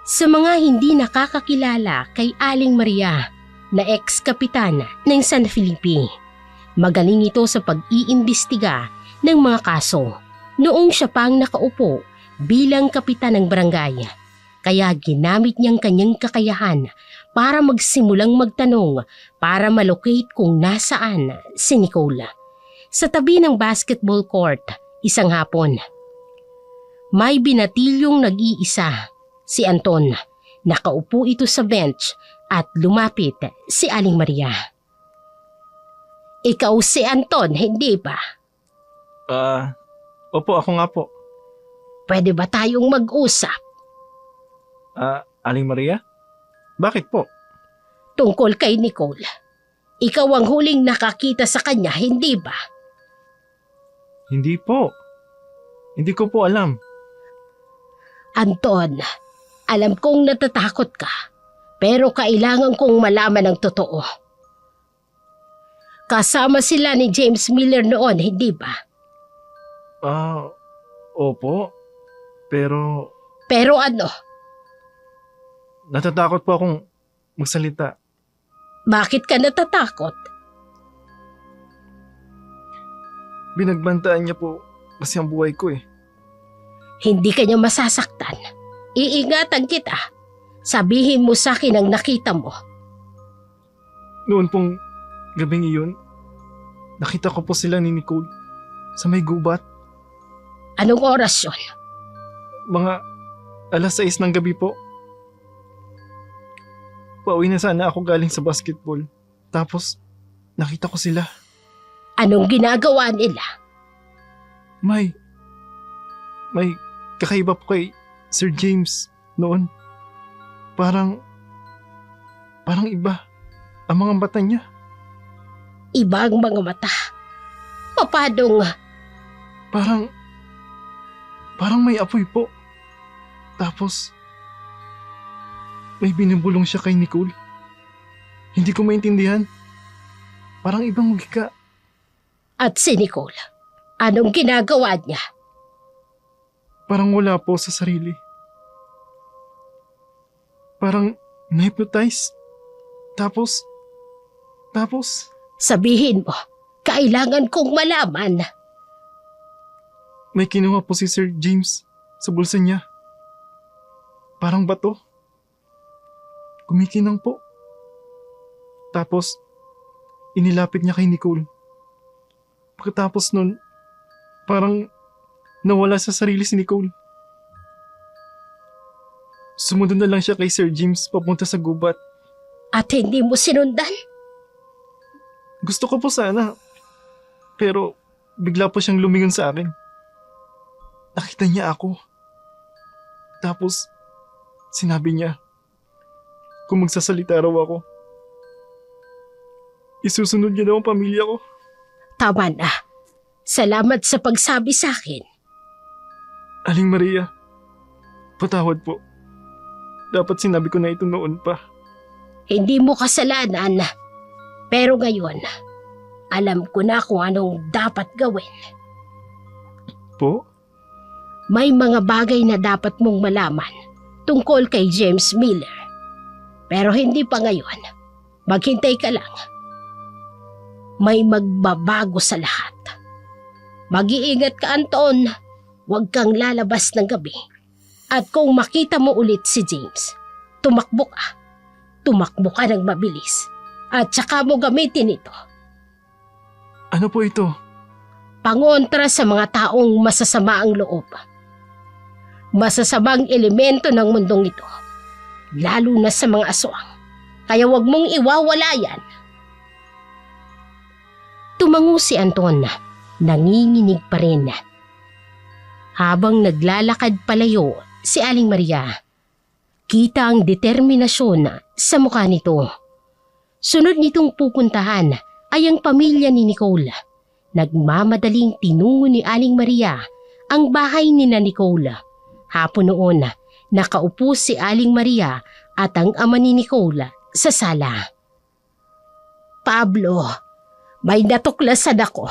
Sa mga hindi nakakakilala kay Aling Maria na ex-kapitan ng San Felipe, magaling ito sa pag-iimbestiga ng mga kaso noong siya pang nakaupo bilang kapitan ng barangay. Kaya ginamit niyang kanyang kakayahan para magsimulang magtanong para malocate kung nasaan si Nicole. Sa tabi ng basketball court, isang hapon. May binatilyong nag-iisa, si Anton. Nakaupo ito sa bench at lumapit si Aling Maria. Ikaw si Anton, hindi ba? Opo, ako nga po. Pwede ba tayong mag-usap? Aling Maria? Bakit po? Tungkol kay Nicole. Ikaw ang huling nakakita sa kanya, hindi ba? Hindi po. Hindi ko po alam. Anton, alam kong natatakot ka, pero kailangan kong malaman ang totoo. Kasama sila ni James Miller noon, hindi ba? Opo. Pero Pero ano? natatakot po akong magsalita. Bakit ka natatakot? Binagbantaan niya po kasi ang buhay ko eh. Hindi ka niya masasaktan. Iingatan kita. Sabihin mo sa akin ang nakita mo. Noon pong gabing iyon, nakita ko po sila ni Nicole sa may gubat. Anong oras yun? Mga 6:00 ng gabi po. Pauwi na sana ako galing sa basketball. Tapos, nakita ko sila. Anong ginagawa nila? May kakaiba po kay Sir James noon. Parang iba ang mga mata niya. Ibang mga mata. Papadong Parang may apoy po. Tapos, may binubulong siya kay Nicole. Hindi ko maintindihan. Parang ibang wika. at si Nicole. Anong ginagawa niya? Parang wala po sa sarili. Parang na-hypnotize. Tapos, Sabihin mo, kailangan kong malaman. may kinuha po si Sir James sa bulsa niya. Parang bato. Kumikinang po. Tapos, inilapit niya kay Nicole. Pagkatapos nun, parang nawala sa sarili si Nicole. Sumunod na lang siya kay Sir James papunta sa gubat. At hindi mo sinundan? Gusto ko po sana. Pero bigla po siyang lumingon sa akin. Nakita niya ako. Tapos sinabi niya, kung magsasalita raw ako, isusunod niya daw ang pamilya ko. Tama na. Salamat sa pagsabi sa akin. Aling Maria, patawad po. Dapat sinabi ko na ito noon pa. Hindi mo kasalanan. Pero ngayon, alam ko na kung anong dapat gawin. Po? May mga bagay na dapat mong malaman tungkol kay James Miller. Pero hindi pa ngayon. Maghintay ka lang. May magbabago sa lahat. Mag-iingat ka, Anton. Huwag kang lalabas ng gabi. At kung makita mo ulit si James, tumakbo ka. Tumakbo ka ng mabilis. At saka mo gamitin ito. Ano po ito? Pangontra sa mga taong masasama ang loob. Masasamang elemento ng mundong ito. Lalo na sa mga aswang. Kaya huwag mong iwawala yan. Tumango si Anton. Nanginginig pa rin. Habang naglalakad palayo si Aling Maria, kita ang determinasyon sa mukha nito. Sunod nitong pupuntahan ay ang pamilya ni Nicole. Nagmamadaling tinungo ni Aling Maria ang bahay ni na Nicole. Hapon noon, nakaupo si Aling Maria at ang ama ni Nicole sa sala. Pablo, may natuklasan ako.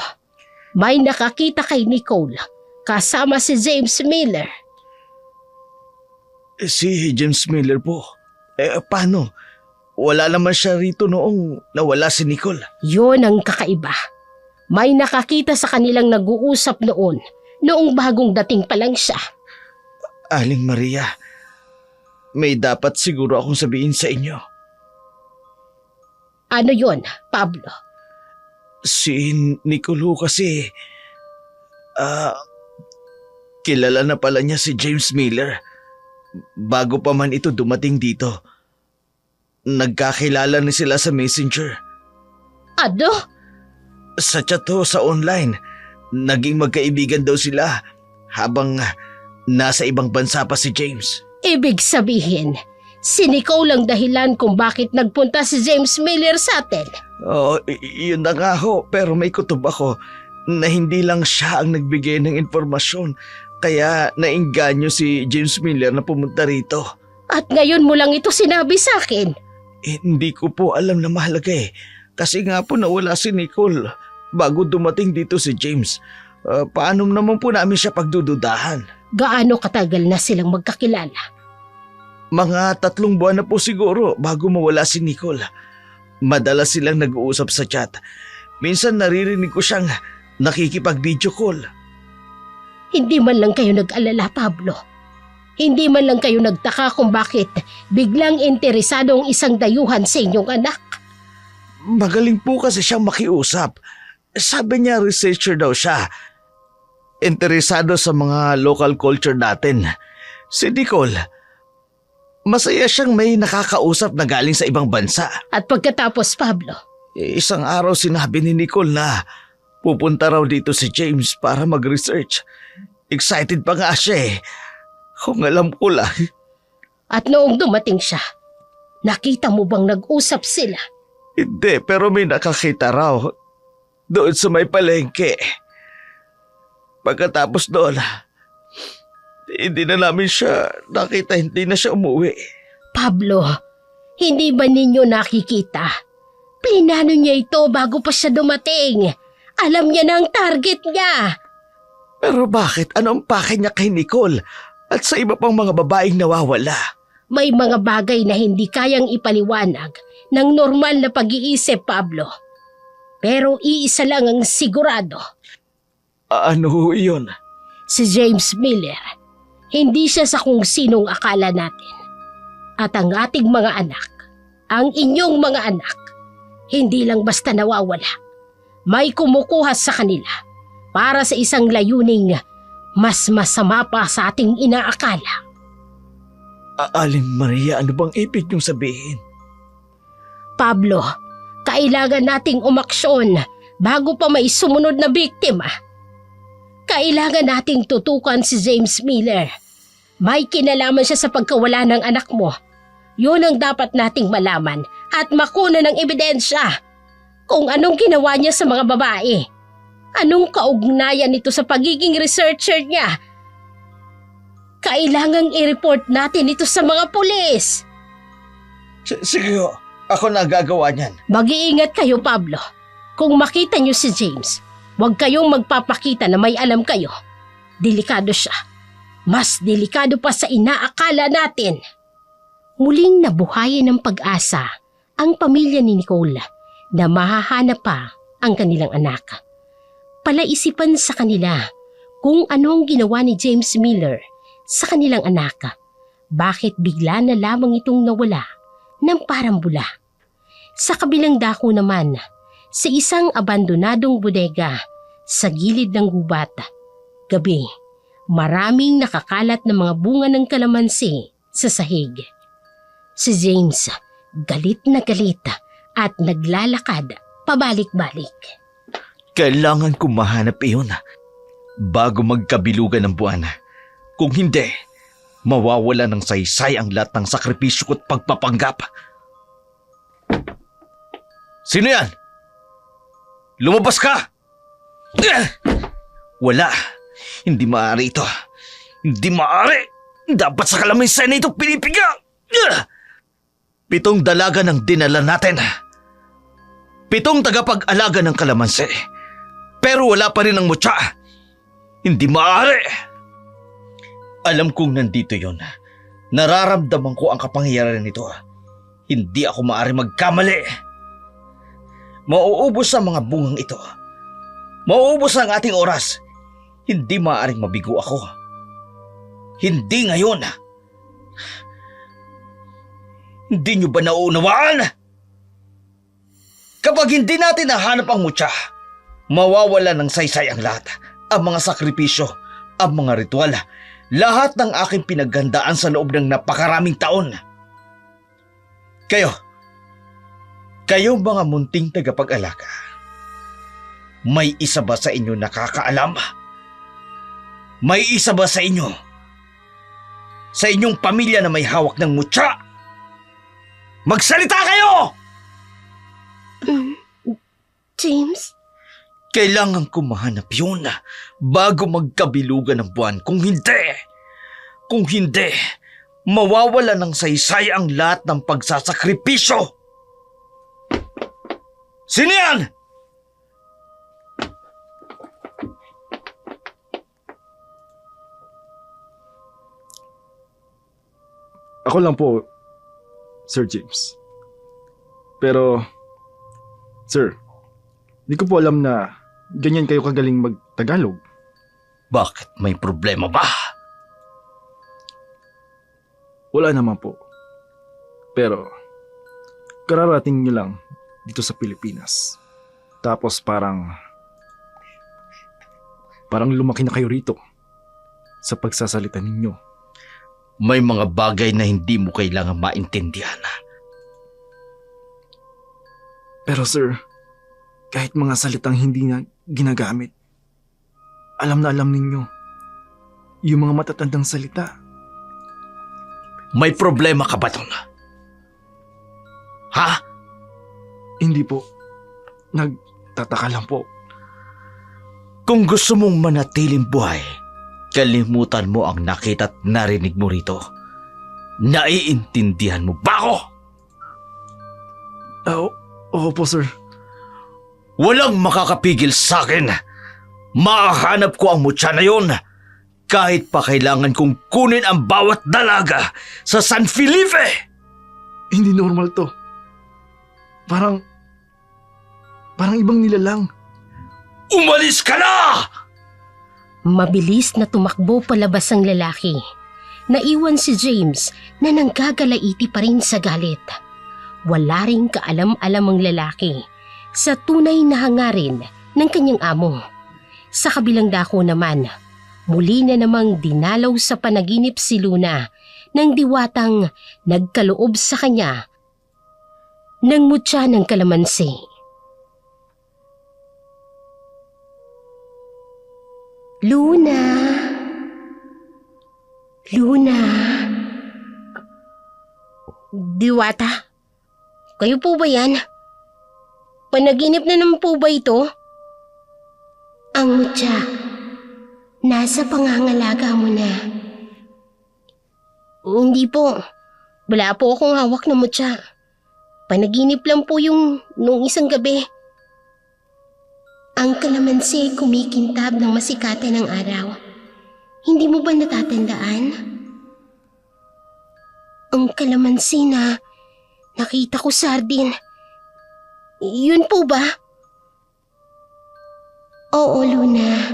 May nakakita kay Nicole kasama si James Miller. Si James Miller po. Paano? Wala naman siya rito noong nawala si Nicole. Yun ang kakaiba. May nakakita sa kanilang nag-uusap noong bagong dating pa lang siya. Aling Maria, may dapat siguro akong sabihin sa inyo. Ano yon, Pablo? Si Nicole ho kasi, kilala na pala niya si James Miller. Bago pa man ito dumating dito, nagkakilala na sila sa Messenger. Ano? Sa chat ho, sa online, naging magkaibigan daw sila habang nasa ibang bansa pa si James. Ibig sabihin, si Nicole ang dahilan kung bakit nagpunta si James Miller sa atin. Oo, yun na nga ho, pero may kutob ako na hindi lang siya ang nagbigay ng informasyon, kaya nainganyo si James Miller na pumunta rito. At ngayon mo lang ito sinabi sa akin. Hindi ko po alam na mahalaga kasi nga po nawala si Nicole bago dumating dito si James. Paano naman po namin siya pagdududahan? Gaano katagal na silang magkakilala? Mga 3 buwan na po siguro bago mawala si Nicole. Madalas silang nag-uusap sa chat. Minsan naririnig ko siyang nakikipag-video call. Hindi man lang kayo nag-alala, Pablo. Hindi man lang kayo nagtaka kung bakit biglang interesado ang isang dayuhan sa inyong anak. Magaling po kasi siyang makiusap. Sabi niya researcher daw siya. Interesado sa mga local culture natin. Si Nicole, masaya siyang may nakakausap na galing sa ibang bansa. At pagkatapos, Pablo, Isang araw sinabi ni Nicole na pupunta raw dito si James para mag-research. Excited pa nga siya Kung alam ko lang. at noong dumating siya, nakita mo bang nag-usap sila? Hindi, pero may nakakita raw. doon sa may palengke. Pagkatapos doon, hindi na namin siya nakita, hindi na siya umuwi. Pablo, hindi ba ninyo nakikita? Plinano niya ito bago pa siya dumating. Alam niya na ang target niya. Pero bakit? Ano ang pake niya kay Nicole at sa iba pang mga babaeng nawawala? May mga bagay na hindi kayang ipaliwanag ng normal na pag-iisip, Pablo. Pero iisa lang ang sigurado. Ano yun? Si James Miller. Hindi siya sa kung sinong akala natin. At ang ating mga anak, ang inyong mga anak, hindi lang basta nawawala. May kumukuha sa kanila para sa isang layuning mas masama pa sa ating inaakala. Aling Maria, ano bang ibig niyong sabihin? Pablo, kailangan nating umaksyon bago pa may sumunod na biktima. Kailangan nating tutukan si James Miller. May kinalaman siya sa pagkawala ng anak mo. Yun ang dapat nating malaman at makuna ng ebidensya. Kung anong ginawa niya sa mga babae. Anong kaugnayan nito sa pagiging researcher niya? Kailangang i-report natin ito sa mga pulis. Sige ho, ako na gagawa niyan. Mag-iingat kayo, Pablo. Kung makita niyo si James, huwag kayong magpapakita na may alam kayo. Delikado siya. Mas delikado pa sa inaakala natin. Muling nabuhayan ng pag-asa ang pamilya ni Nicole na mahahanap pa ang kanilang anak. Palaisipan sa kanila kung anong ginawa ni James Miller sa kanilang anak. Bakit bigla na lamang itong nawala ng parang bula? Sa kabilang dako naman, sa isang abandonadong bodega sa gilid ng gubat, gabi, maraming nakakalat na mga bunga ng kalamansi sa sahig. Si James, galit na galit at naglalakad pabalik-balik. Kailangan ko mahanap iyon bago magkabilugan ng buwan. Kung hindi, mawawala ng saysay ang lahat ng sakripisyo at pagpapanggap. Sino yan? Lumabas ka! Wala. Hindi maaari ito. Hindi maaari. Dapat sa kalamansi na ito pinipiga. 7 dalaga ng dinala natin. 7 tagapag-alaga ng kalamansi. Pero wala pa rin ang mutya. Hindi maaari. Alam kong nandito yon. Nararamdaman ko ang kapangyarihan nito. Hindi ako maaari magkamali. Mauubos ang mga bungang ito. Mauubos ang ating oras. Hindi maaaring mabigo ako. Hindi ngayon. Hindi nyo ba nauunawaan? Kapag hindi natin nahanap ang mutya, mawawala ng saysay ang lahat. Ang mga sakripisyo, ang mga ritual, lahat ng aking pinaghandaan sa loob ng napakaraming taon. Kayo mga munting tagapag-alaga, may isa ba sa inyo nakakaalam? May isa ba sa inyo? Sa inyong pamilya na may hawak ng mutya? Magsalita kayo! James? Kailangan ko mahanap yun bago magkabilugan ng buwan. Kung hindi, mawawala ng saysay ang lahat ng pagsasakripisyo. Sino yan? Ako lang po, Sir James. Pero, Sir, di ko po alam na ganyan kayo kagaling mag-Tagalog. Bakit? May problema ba? Wala naman po. Pero, kararating nyo lang dito sa Pilipinas. Tapos parang lumaki na kayo rito sa pagsasalita ninyo. May mga bagay na hindi mo kailangan maintindihan. Pero sir, kahit mga salitang hindi na ginagamit, alam na alam ninyo yung mga matatandang salita. May problema ka ba doon? Ha? Hindi po. Nagtataka lang po. Kung gusto mong manatiling buhay, kalimutan mo ang nakita at narinig mo rito. Naiintindihan mo ba ako? Oo po, sir. Walang makakapigil sa akin. Mahanap ko ang mutya na yun. Kahit pa kailangan kong kunin ang bawat dalaga sa San Felipe. Hindi normal to. Parang ibang nilalang. Umalis ka na! Mabilis na tumakbo palabas ang lalaki. Naiwan si James na nanggagalaiti pa rin sa galit. Wala ring kaalam-alam ang lalaki sa tunay na hangarin ng kanyang amo. Sa kabilang dako naman, muli na namang dinalaw sa panaginip si Luna ng diwatang nagkaloob sa kanya ng mutya ng kalamansi. Luna! Luna! Diwata? Kayo po ba yan? Panaginip na naman po ba ito? Ang mutya, nasa pangangalaga mo na. Hindi po. Wala po akong hawak na mutya. Panaginip lang po yung nung isang gabi. Ang kalamansi kumikintab ng masikatan ng araw. Hindi mo ba natatandaan? Ang kalamansi na nakita ko sa hardin. Yun po ba? Oo, Luna.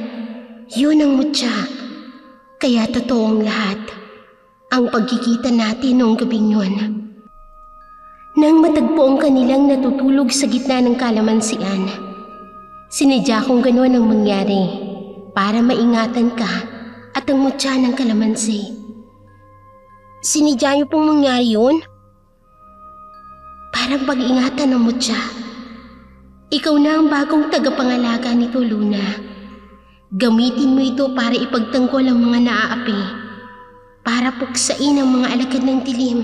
Yun ang mutya. Kaya totoo ang lahat. Ang pagkikita natin noong gabing yun. Nang matagpo ang kanilang natutulog sa gitna ng kalamansian, sinadya kong gano'n ang mangyari para maingatan ka at ang mutya ng kalamansi. Sinadya niyo pong mangyari yun? Para pag-ingatan ng mutya. Ikaw na ang bagong tagapangalaga nito, Luna. Gamitin mo ito para ipagtanggol ang mga naaapi, para puksain ang mga alagad ng dilim.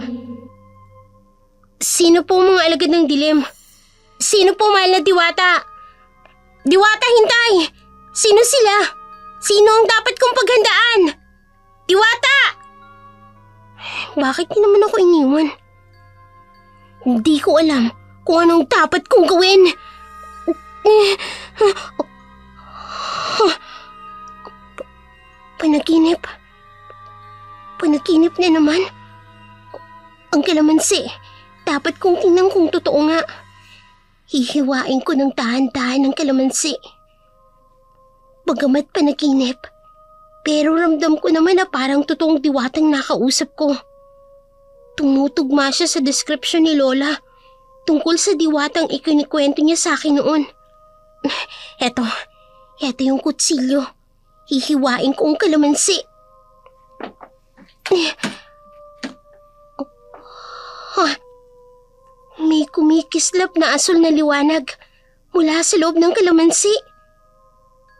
Sino po mga alagad ng dilim? Sino po, mahal na diwata? Diwata, hintay! Sino sila? Sino ang dapat kong paghandaan? Diwata! Bakit di naman ako iniwan? Hindi ko alam kung anong dapat kong gawin. Panaginip. Panaginip na naman. Ang kalamansi, dapat kong tingnan kung totoo nga. Hihiwain ko ng tahan-tahan ng kalamansi. Bagamat panaginip, pero ramdam ko naman na parang totoong diwatang nakausap ko. Tumutugma siya sa description ni Lola tungkol sa diwatang ikinikwento niya sa akin noon. Eto yung kutsilyo. Hihiwain ko ang kalamansi. May kumikislap na asul na liwanag mula sa loob ng kalamansi.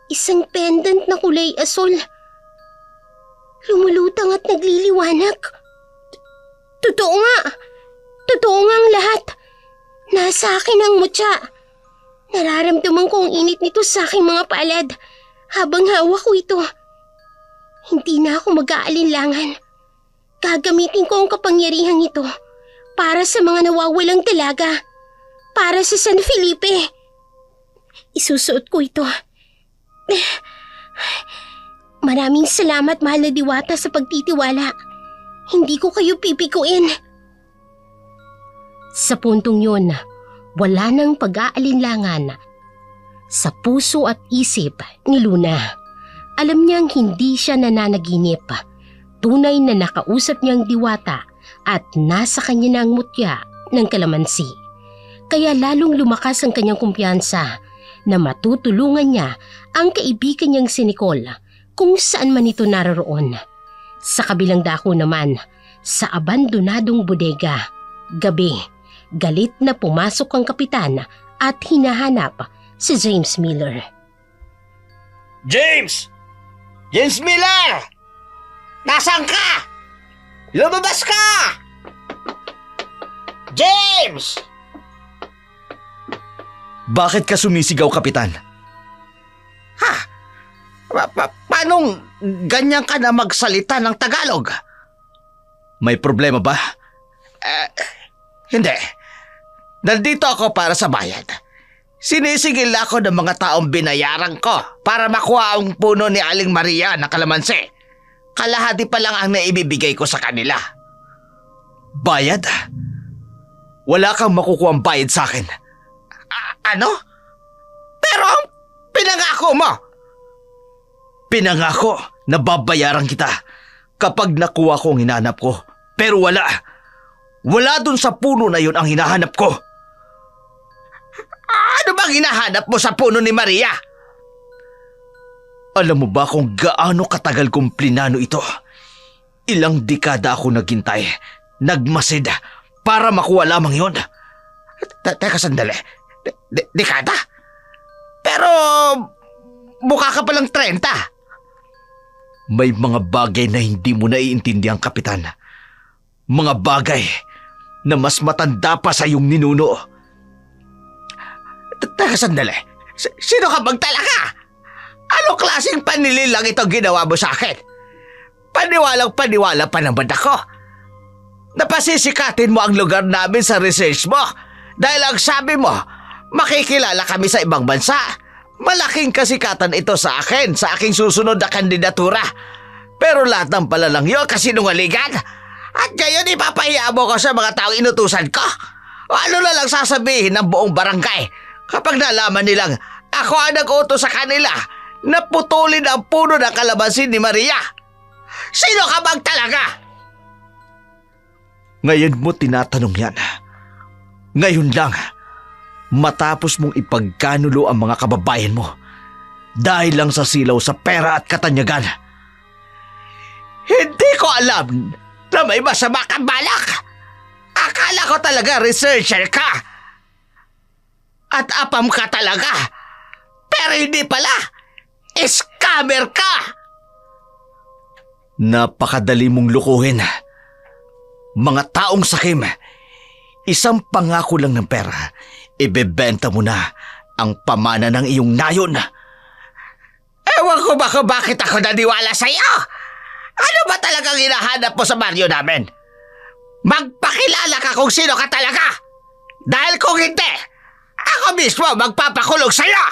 Isang pendant na kulay asul. Lumulutang at nagliliwanag. Totoo nga. Totoo nga ang lahat. Nasa akin ang mutya. Nararamdaman ko ang init nito sa aking mga palad habang hawak ko ito. Hindi na ako mag-aalinlangan. Gagamitin ko ang kapangyarihang ito para sa mga nawawalang dalaga. Para sa San Felipe. Isusuot ko ito. Maraming salamat, mahal na diwata, sa pagtitiwala. Hindi ko kayo pipikuin. Sa puntong yun, wala nang pag-aalinlangan sa puso at isip ni Luna. Alam niyang hindi siya nananaginip. Tunay na nakausap niyang diwata at nasa kanya na ang mutya ng kalamansi. Kaya lalong lumakas ang kanyang kumpiyansa na matutulungan niya ang kaibigan niyang si Nicole kung saan man ito naroroon. Sa kabilang dako naman, sa abandonadong bodega, gabi, galit na pumasok ang kapitan at hinahanap si James Miller. James! James Miller! Nasaan ka? Lumabas ka! James! Bakit ka sumisigaw, Kapitan? Ha? Paanong ganyan ka na magsalita ng Tagalog? May problema ba? Hindi. Nandito ako para sa bayad. Sinisigil ako ng mga taong binayaran ko para makuha ang puno ni Aling Maria na kalamansi. Kalahati pa lang ang naibibigay ko sa kanila. Bayad? Wala kang makukuha ang bayad sa akin. Ano? Pero ang pinangako mo! Pinangako na babayaran kita kapag nakuha ko ang hinahanap ko. Pero wala. Wala dun sa puno na yun ang hinahanap ko. Ano bang hinahanap mo sa puno ni Maria? Alam mo ba kung gaano katagal kong plinano ito? Ilang dekada ako naghintay, nagmasid, para makuha lamang yon. Teka sandali. Dekada? Pero mukha ka palang 30. May mga bagay na hindi mo naiintindihan, Kapitan. Mga bagay na mas matanda pa sa iyong ninuno. Teka sandali. Sino ka bang talaga? Anong klaseng panililang ito ginawa mo sa akin? Paniwalang-paniwala pa naman ako. Napasisikatin mo ang lugar namin sa research mo dahil ang sabi mo, makikilala kami sa ibang bansa. Malaking kasikatan ito sa akin, sa aking susunod na kandidatura. Pero lahat ng palalang yun kasinungalingan. At ngayon ipapahiya mo ko sa mga taong inutusan ko. O ano na lang sasabihin ng buong barangay kapag nalaman nilang ako ang nag-utos sa kanila na putulin ang puno ng kalamansi ni Maria. Sino ka bang talaga? Ngayon mo tinatanong yan. Ngayon lang, matapos mong ipagkanulo ang mga kababayan mo dahil lang sa silaw sa pera at katanyagan. Hindi ko alam na may masama kang balak. Akala ko talaga researcher ka. At apam ka talaga. Pero hindi pala. Scammer ka. Napakadali mong lukuhin. Mga taong sakim, isang pangako lang ng pera, ibebenta mo na ang pamana ng iyong nayon. Ewan ko ba kung bakit ako naniwala sa iyo? Ano ba talagang hinahanap mo sa baryo namin? Magpakilala ka kung sino ka talaga. Dahil kung hindi, ako mismo magpapakulong sa iyo.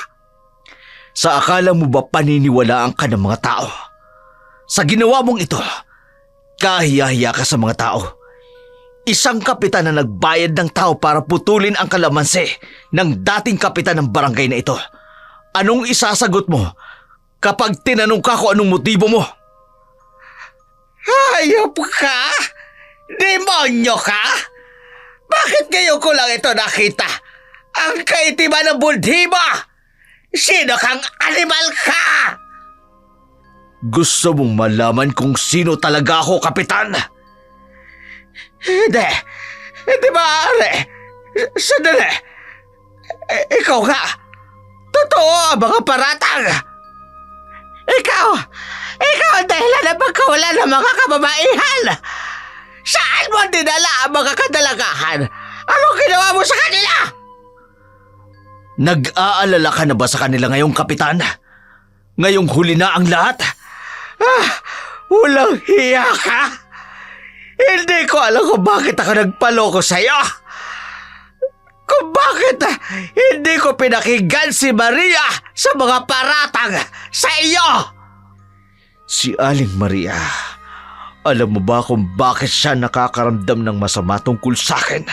Sa akala mo ba paniniwalaan ka ng mga tao? Sa ginawa mong ito, kahiya-hiya ka sa mga tao. Isang kapitan na nagbayad ng tao para putulin ang kalamansi ng dating kapitan ng barangay na ito. Anong isasagot mo kapag tinanong ka kung anong motibo mo? Hayop ka? Demonyo ka? Bakit ngayon ko lang ito nakita? Ang kaitiman ng budhi mo! Sino kang animal ka? Gusto mong malaman kung sino talaga ako, Kapitan? Hindi maaari. Sandali. Ikaw nga. Totoo ang mga paratang. Ikaw ang dahilan ng pagkawala ng mga kababaihan. Saan mo dinala ang mga kadalagahan? Anong ginawa mo sa kanila? Nag-aalala ka na ba sa kanila ngayong, Kapitan? Ngayong huli na ang lahat? Walang hiya ka? Hindi ko alam kung bakit ako nagpaloko sa'yo. Kung bakit hindi ko pinakinggan si Maria sa mga paratang sa iyo. Si Aling Maria, alam mo ba kung bakit siya nakakaramdam ng masama tungkol sa akin?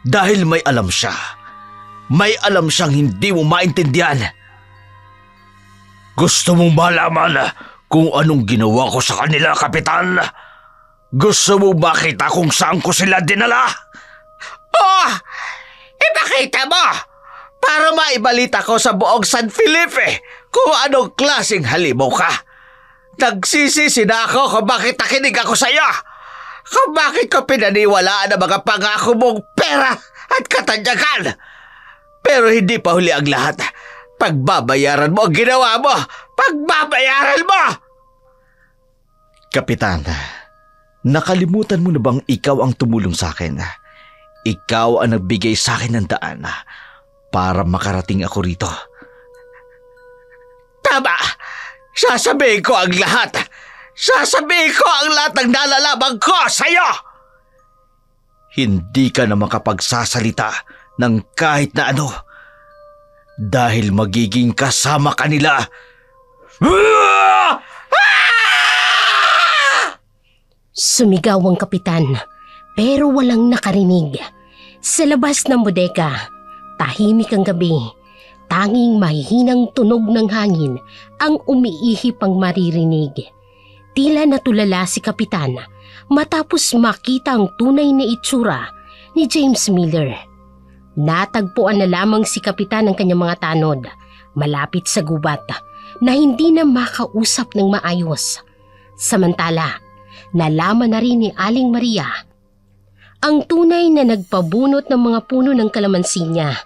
Dahil may alam siya. May alam siyang hindi mo maintindihan. Gusto mong malaman kung anong ginawa ko sa kanila, Kapitan? Gusto mo makita kung saan ko sila dinala? Oh! Ipakita mo! Para maibalita ko sa buong San Felipe kung anong klaseng halimaw ka. Nagsisisi na ako kung bakit nakinig ako sa iyo. Kung bakit ko pinaniwalaan ang mga pangako mong pera at katanyagan. Pero hindi pa huli ang lahat. Pagbabayaran mo ang ginawa mo. Pagbabayaran mo! Kapitan, nakalimutan mo na bang ikaw ang tumulong sa akin? Ikaw ang nagbigay sa akin ng daan para makarating ako rito. Tama! Sasabihin ko ang lahat. Sasabihin ko ang lahat ng nalalaman ko sa'yo! Hindi ka na makapagsasalita ng kahit na ano dahil magiging kasama ka nila. Sumigaw ang kapitan, pero walang nakarinig. Sa labas ng bodega, tahimik ang gabi. Tanging mahihinang tunog ng hangin ang umiihip ang maririnig. Tila natulala si kapitan matapos makita ang tunay na itsura ni James Miller. Natagpuan na lamang si kapitan ng kanyang mga tanod malapit sa gubat na hindi na makausap ng maayos. Samantala, nalaman na rin ni Aling Maria ang tunay na nagpabunot ng mga puno ng kalamansi niya.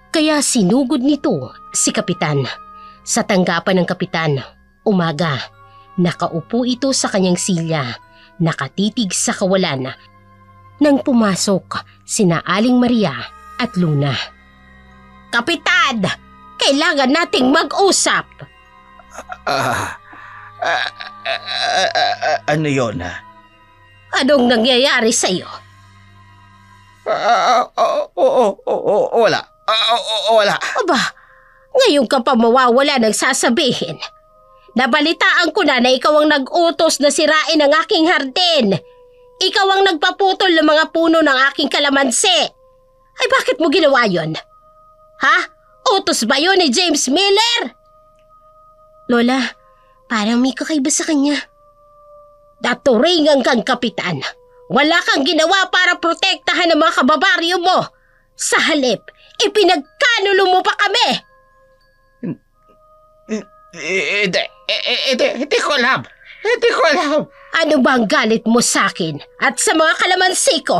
Kaya sinugod nito si kapitan. Sa tanggapan ng kapitan, umaga, nakaupo ito sa kanyang silya, nakatitig sa kawalan. Nang pumasok sina Aling Maria at Luna. Kapitan! Kailangan nating mag-usap! Ano yun? Anong nangyayari sa'yo? Wala. Wala. Aba, ngayon ka pa mawawala ng sasabihin. Nabalitaan ko na ikaw ang nag-utos na sirain ang aking hardin. Ikaw ang nagpaputol ng mga puno ng aking kalamansi. Ay bakit mo ginawa yon? Ha? Utos ba yun ni James Miller? Lola, parang may kakaiba sa kanya. Naturingan kang kapitan. Wala kang ginawa para protektahan ang mga kababaryo mo. Sa halip, ipinagkanulo mo pa kami. Hindi ko alam. Hindi ko alam. Ano bang galit mo sa akin at sa mga kalamansi ko?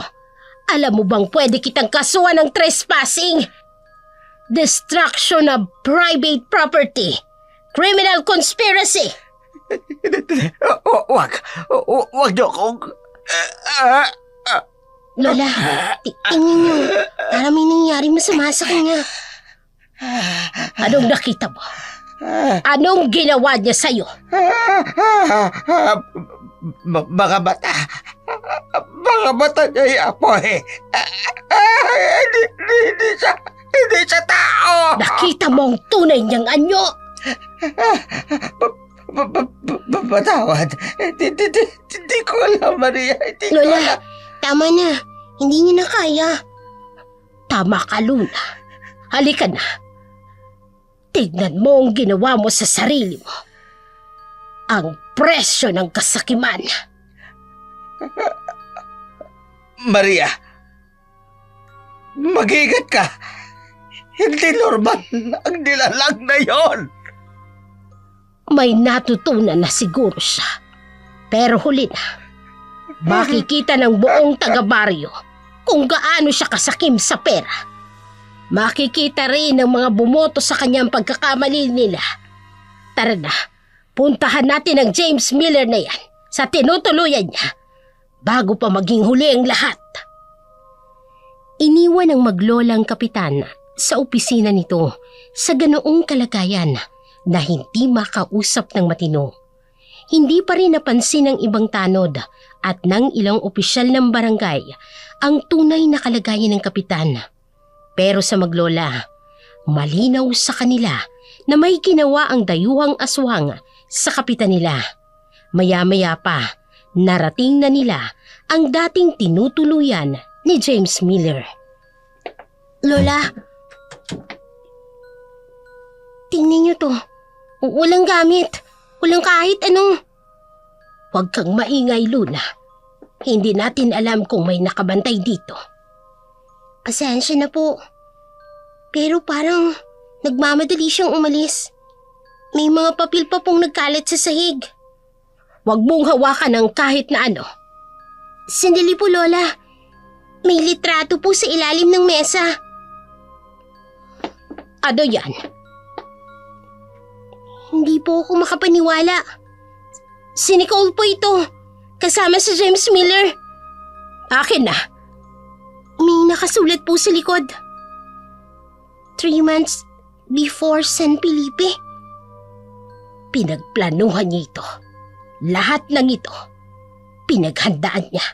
Alam mo bang pwede kitang kasuhan ng trespassing? Destruction of private property. Criminal conspiracy. Wag niyo akong... Lola, tingin niyo. Parang may nangyari masama sa kanya. Anong nakita mo? Anong ginawa niya sa'yo? Mga bata. Mga bata niya iapoy. Hindi siya tao. Nakita mo ang tunay niyang anyo. Patawad. Hindi ko alam, Maria. Hindi ko Lola, alam. tama na. Hindi niya na kaya. Tama ka, Luna. Halika na. Tignan mo ang ginawa mo sa sarili mo. Ang presyo ng kasakiman. Maria, mag-ingat ka. Hindi normal ang nilalang na yon. May natutunan na siguro siya. Pero huli na. Makikita ng buong taga-baryo kung gaano siya kasakim sa pera. Makikita rin ng mga bumoto sa kanyang pagkakamali nila. Tara na, puntahan natin ang James Miller na yan sa tinutuluyan niya bago pa maging huli ang lahat. Iniwan ng maglolang kapitan sa opisina nito sa ganoong kalagayan na hindi makausap ng matino. Hindi pa rin napansin ng ibang tanod at ng ilang opisyal ng barangay ang tunay na kalagayan ng kapitan. Pero sa maglola, malinaw sa kanila na may ginawa ang dayuhang aswang sa kapitan nila. Maya-maya pa, narating na nila ang dating tinutuluyan ni James Miller. Lola, tingnan niyo to. Walang gamit. Walang kahit ano. Huwag kang maingay, Luna. Hindi natin alam kung may nakabantay dito. Pasensya na po. Pero parang nagmamadali siyang umalis. May mga papel pa pong nagkalat sa sahig. Huwag mong hawakan ng kahit na ano. Sandali po, Lola. May litrato po sa ilalim ng mesa. Ano yan? Hindi po ako makapaniwala. Si Nicole po ito. Kasama sa James Miller. Akin na. May nakasulat po sa likod. 3 months before San Felipe. Pinagplanuhan niya ito. Lahat ng ito, pinaghandaan niya.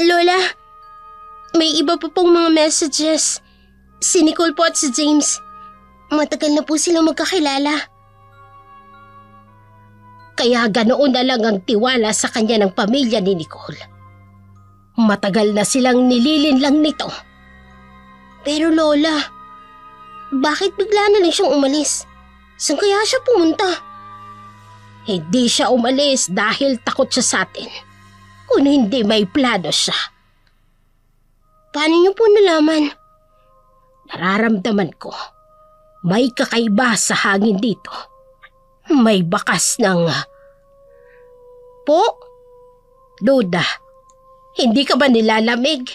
Lola, may iba pa pong mga messages. Si Nicole po at si James. Matagal na po silang magkakilala. Kaya ganoon na lang ang tiwala sa kanya ng pamilya ni Nicole. Matagal na silang nililin lang nito. Pero Lola, bakit bigla na lang siyang umalis? Saan kaya siya pumunta? Hindi siya umalis dahil takot siya sa atin. Kung hindi may plano siya. Paano niyo po nalaman? Nararamdaman ko. May kakaiba sa hangin dito. May bakas ng... Po? Duda, hindi ka ba nilalamig?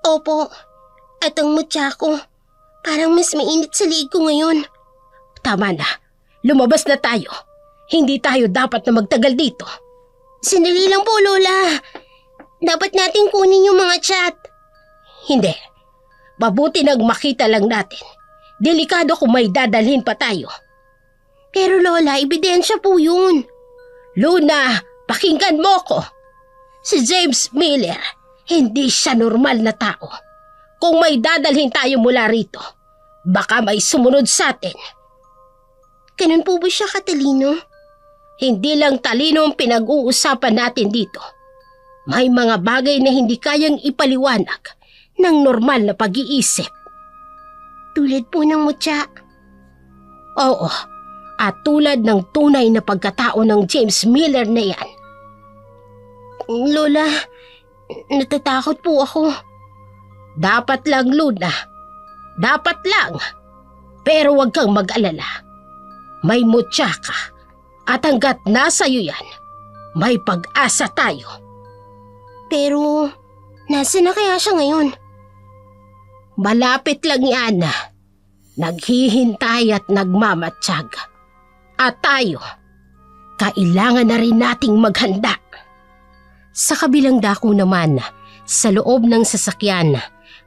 Opo, at ang mutya ko, parang mas mainit sa liig ko ngayon. Tama na, lumabas na tayo. Hindi tayo dapat na magtagal dito. Sandali lang po, Lola. Dapat natin kunin yung mga chat. Hindi. Mabuti nang makita lang natin. Delikado kung may dadalhin pa tayo. Pero Lola, ebidensya po yun. Luna, pakinggan mo ko. Si James Miller, hindi siya normal na tao. Kung may dadalhin tayo mula rito, baka may sumunod sa atin. Ganun po ba siya katalino? Hindi lang talino ang pinag-uusapan natin dito. May mga bagay na hindi kayang ipaliwanag ng normal na pag-iisip. Tulad po ng mutya. Oo, at tulad ng tunay na pagkatao ng James Miller na yan. Lola, natatakot po ako. Dapat lang, Luna. Dapat lang. Pero huwag kang mag-alala. May mutya ka. At hanggat nasa iyo yan, may pag-asa tayo. Pero, nasa na kaya siya ngayon? Malapit lang yan. Naghihintay at nagmamatsyag. At tayo, kailangan na rin nating maghanda. Sa kabilang dako naman, sa loob ng sasakyan,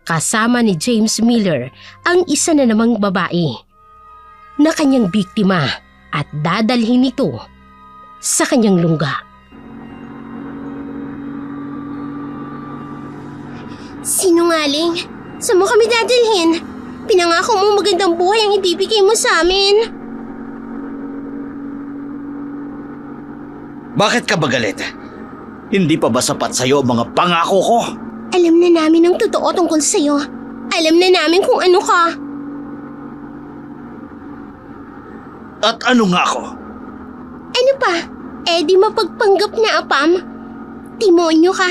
kasama ni James Miller ang isa na namang babae na kanyang biktima at dadalhin ito sa kanyang lungga. Sinungaling? Saan mo kami dadalhin? Pinangako mo magandang buhay ang ibibigay mo sa amin. Bakit ka ba galit? Hindi pa ba sapat sa'yo ang mga pangako ko? Alam na namin ang totoo tungkol sa'yo. Alam na namin kung ano ka. At ano nga ako? Ano pa? Eh di mapagpanggap na apam. Timonyo ka.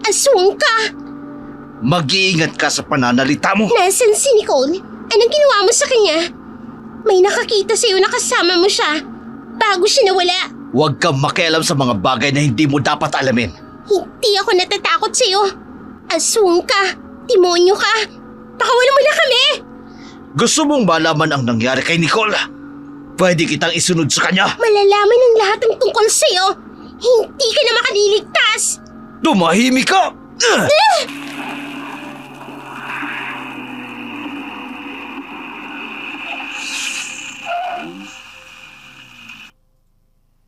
Aswang ka. Mag-iingat ka sa pananalita mo. Nasaan si Nicole? Anong ginawa mo sa kanya? May nakakita sa'yo na kasama mo siya. Bago siya nawala. Huwag kang makialam sa mga bagay na hindi mo dapat alamin. Hindi ako natatakot sa'yo. Aswang ka. Timonyo ka. Pakawalan mo na kami. Gusto mong malaman ang nangyari kay Nicole? Pwede kitang isunod sa kanya. Malalaman ang lahat ng tungkol sa'yo. Hindi ka na makaliligtas. Tumahimik ka!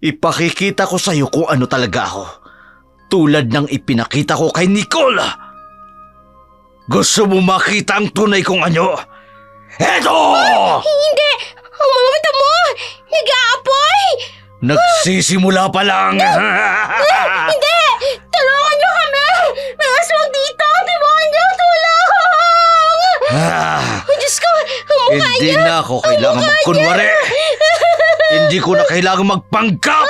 Ipakikita ko sa'yo kung ano talaga ako. Tulad ng ipinakita ko kay Nicole. Gusto mo makita ang tunay kong anyo? Eto! Hindi! Ang mga mata mo! Nag-aapoy! Nagsisimula pa lang! Hindi! Tulungan niyo kami! May aswang dito! Demonyo! Tulong! Oh, Diyos ko! Ang mukha Hindi niya! na ako kailangan magkunwari. Hindi ko na kailangan magpanggap.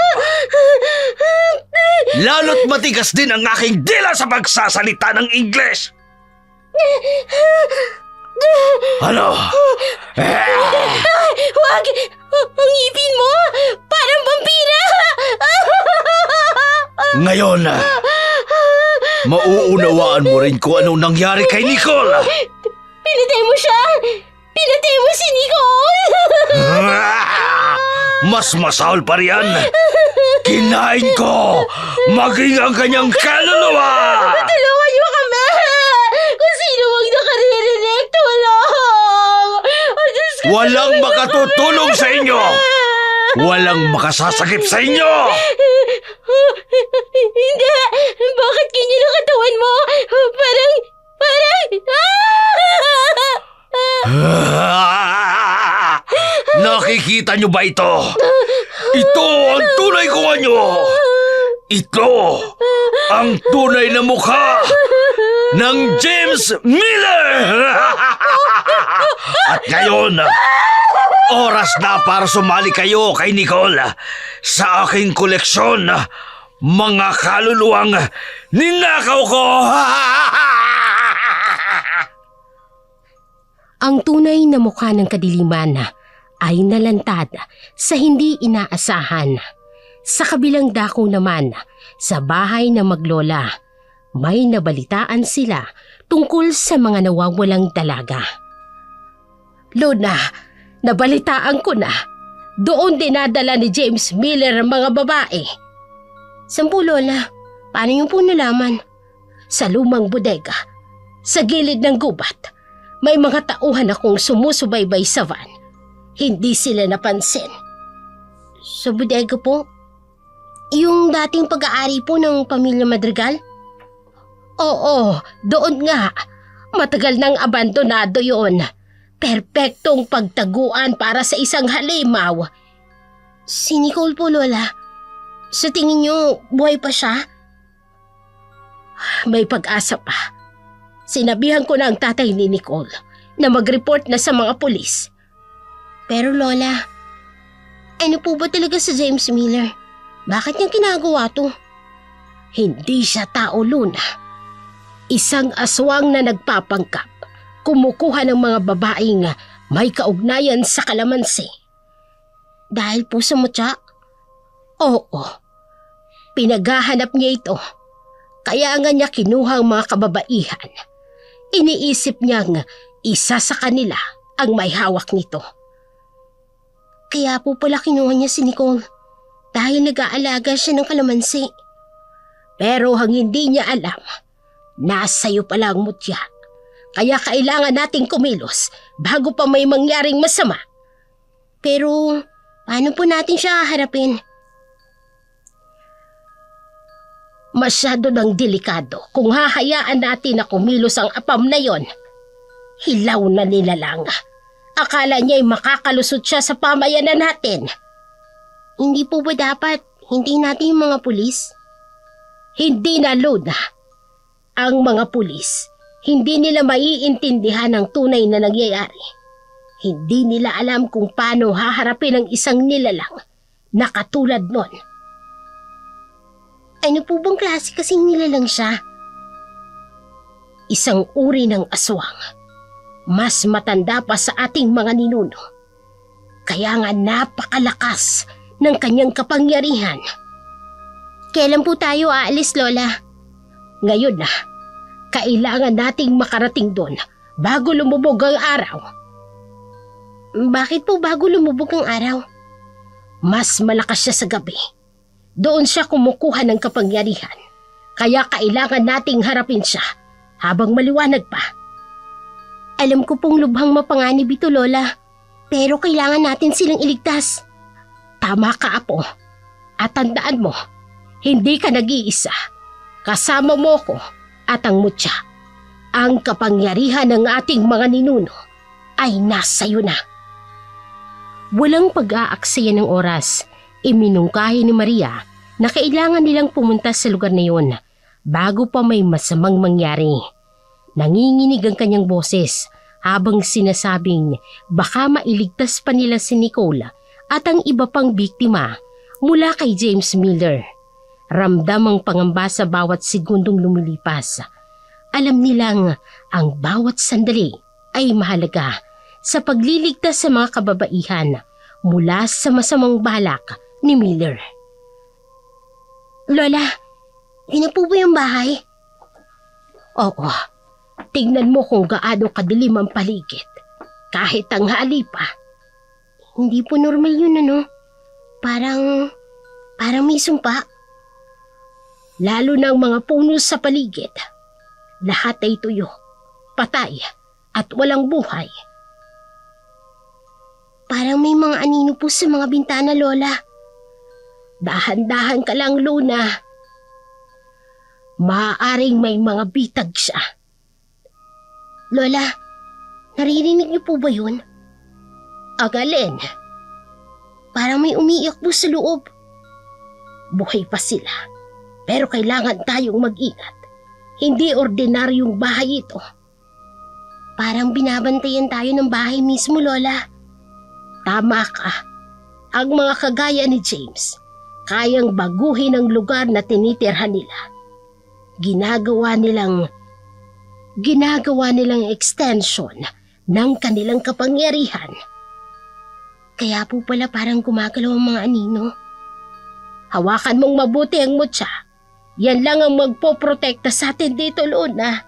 Lalo't matigas din ang aking dila sa pagsasalita ng Ingles. Ano? Huwag! Ang ngipin mo! Parang vampira! Ngayon, mauunawaan mo rin kung anong nangyari kay Nicole. Pinatay mo siya! Pinatay mo si Nicole! Mas masahol pa riyan. Kinain ko maging ang kanyang kaluluwa. Tulungan niyo kami! Kung sino wag nakaririnig, tulong! Oh, Diyos ko! Walang makatutulong sa inyo! Walang makasasagip sa inyo! Hindi! Bakit ganyan ang katawan mo? Parang... Nakikita nyo ba ito? Ito ang tunay kong anyo! Ito ang tunay na mukha ng James Miller! At ngayon, oras na para sumali kayo kay Nicole sa aking koleksyon. Mga kaluluwang ninakaw ko! Ang tunay na mukha ng kadiliman ay nalantad sa hindi inaasahan. Sa kabilang dako naman, sa bahay ng maglola, may nabalitaan sila tungkol sa mga nawawalang dalaga. Luna, nabalitaan ko na. Doon dinadala ni James Miller ang mga babae. Sampu, Lola. Paano niyo po nalaman? Sa lumang bodega, sa gilid ng gubat, may mga tauhan akong sumusubaybay sa van. Hindi sila napansin. Sa bodega po? Yung dating pag-aari po ng pamilya Madrigal? Oo, doon nga. Matagal nang abandonado yon. Perpektong pagtaguan para sa isang halimaw. Si Nicole po, Lola. Sa tingin niyo, buhay pa siya? May pag-asa pa. Sinabihan ko na ang tatay ni Nicole na mag-report na sa mga pulis. Pero Lola, ano po ba talaga sa James Miller? Bakit niya ginagawa to? Hindi siya tao, Luna. Isang aswang na nagpapangkap, kumukuha ng mga babaeng may kaugnayan sa kalamansi. Dahil po sa mutya? Oo. Pinaghahanap niya ito. Kaya nga niya kinuha ang mga kababaihan. Iniisip niyang isa sa kanila ang may hawak nito. Kaya po pala kinuha niya si Nicole dahil nag-aalaga siya ng kalamansi. Pero ang hindi niya alam, nasa iyo pala ang mutya. Kaya kailangan nating kumilos bago pa may mangyaring masama. Pero paano po natin siya haharapin? Masyado ng delikado kung hahayaan natin na kumilos ang apam na yon. Hilaw na nila lang. Akala niya'y makakalusot siya sa pamayanan natin. Hindi po ba dapat hindi natin yung mga pulis? Hindi na, Luna. Ang mga pulis, hindi nila maiintindihan ang tunay na nangyayari. Hindi nila alam kung paano haharapin ang isang nilalang na katulad nun. Ano po bang klase kasing nilalang siya? Isang uri ng aswang. Mas matanda pa sa ating mga ninuno. Kaya nga napakalakas ng kanyang kapangyarihan. Kailan po tayo aalis, Lola? Ngayon na. Kailangan nating makarating doon bago lumubog ang araw. Bakit po bago lumubog ang araw? Mas malakas siya sa gabi. Doon siya kumukuha ng kapangyarihan. Kaya kailangan nating harapin siya habang maliwanag pa. Alam ko pong lubhang mapanganib ito, Lola. Pero kailangan natin silang iligtas. Tama ka, Apo. At tandaan mo, hindi ka nag-iisa. Kasama mo ko at ang mutya. Ang kapangyarihan ng ating mga ninuno ay nasa iyo na. Walang pag-aaksaya ng oras. Iminungkahi ni Maria na kailangan nilang pumunta sa lugar na yun bago pa may masamang mangyari. Nanginginig ang kanyang boses habang sinasabing baka mailigtas pa nila si Nicole at ang iba pang biktima mula kay James Miller. Ramdam ang pangamba sa bawat segundong lumilipas. Alam nilang ang bawat sandali ay mahalaga sa pagliligtas sa mga kababaihan mula sa masamang balak ni Miller. Lola, yun na po ba yung bahay? Oo. Tingnan mo kung gaano kadilim ang paligid. Kahit tanghali pa. Hindi po normal yun, ano? Parang may sumpa. Lalo na ang mga puno sa paligid. Lahat ay tuyo, patay, at walang buhay. mga anino po sa mga bintana, Lola. Dahan-dahan ka lang, Luna. Maaaring may mga bitag siya. Lola, naririnig niyo po ba yun? Agalin. Parang may umiiyak po sa loob. Buhay pa sila. Pero kailangan tayong mag-ingat. Hindi ordinaryong bahay ito. Parang binabantayan tayo ng bahay mismo, Lola. Tama ka. Ang mga kagaya ni James, kayang baguhin ang lugar na tinitirhan nila. Ginagawa nilang extension ng kanilang kapangyarihan. Kaya po pala parang gumagalaw ang mga anino. Hawakan mong mabuti ang mutya. Yan lang ang magpoprotekta sa atin dito, Luna.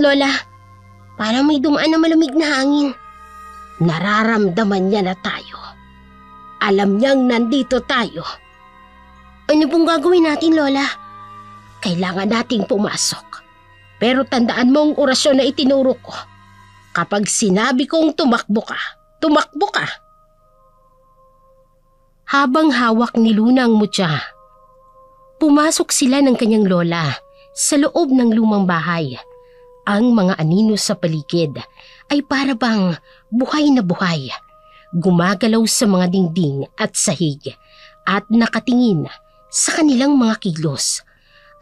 Lola, parang may dumaan na malamig na hangin. Nararamdaman niya na tayo. Alam niyang nandito tayo. Ano pong gagawin natin, Lola? Kailangan nating pumasok. Pero tandaan mo ang orasyon na itinuro ko. Kapag sinabi kong tumakbo ka, tumakbo ka. Habang hawak ni Luna ang mutya, pumasok sila ng kanyang lola sa loob ng lumang bahay. Ang mga anino sa paligid ay para bang buhay na buhay. Gumagalaw sa mga dingding at sahig at nakatingin sa kanilang mga kilos.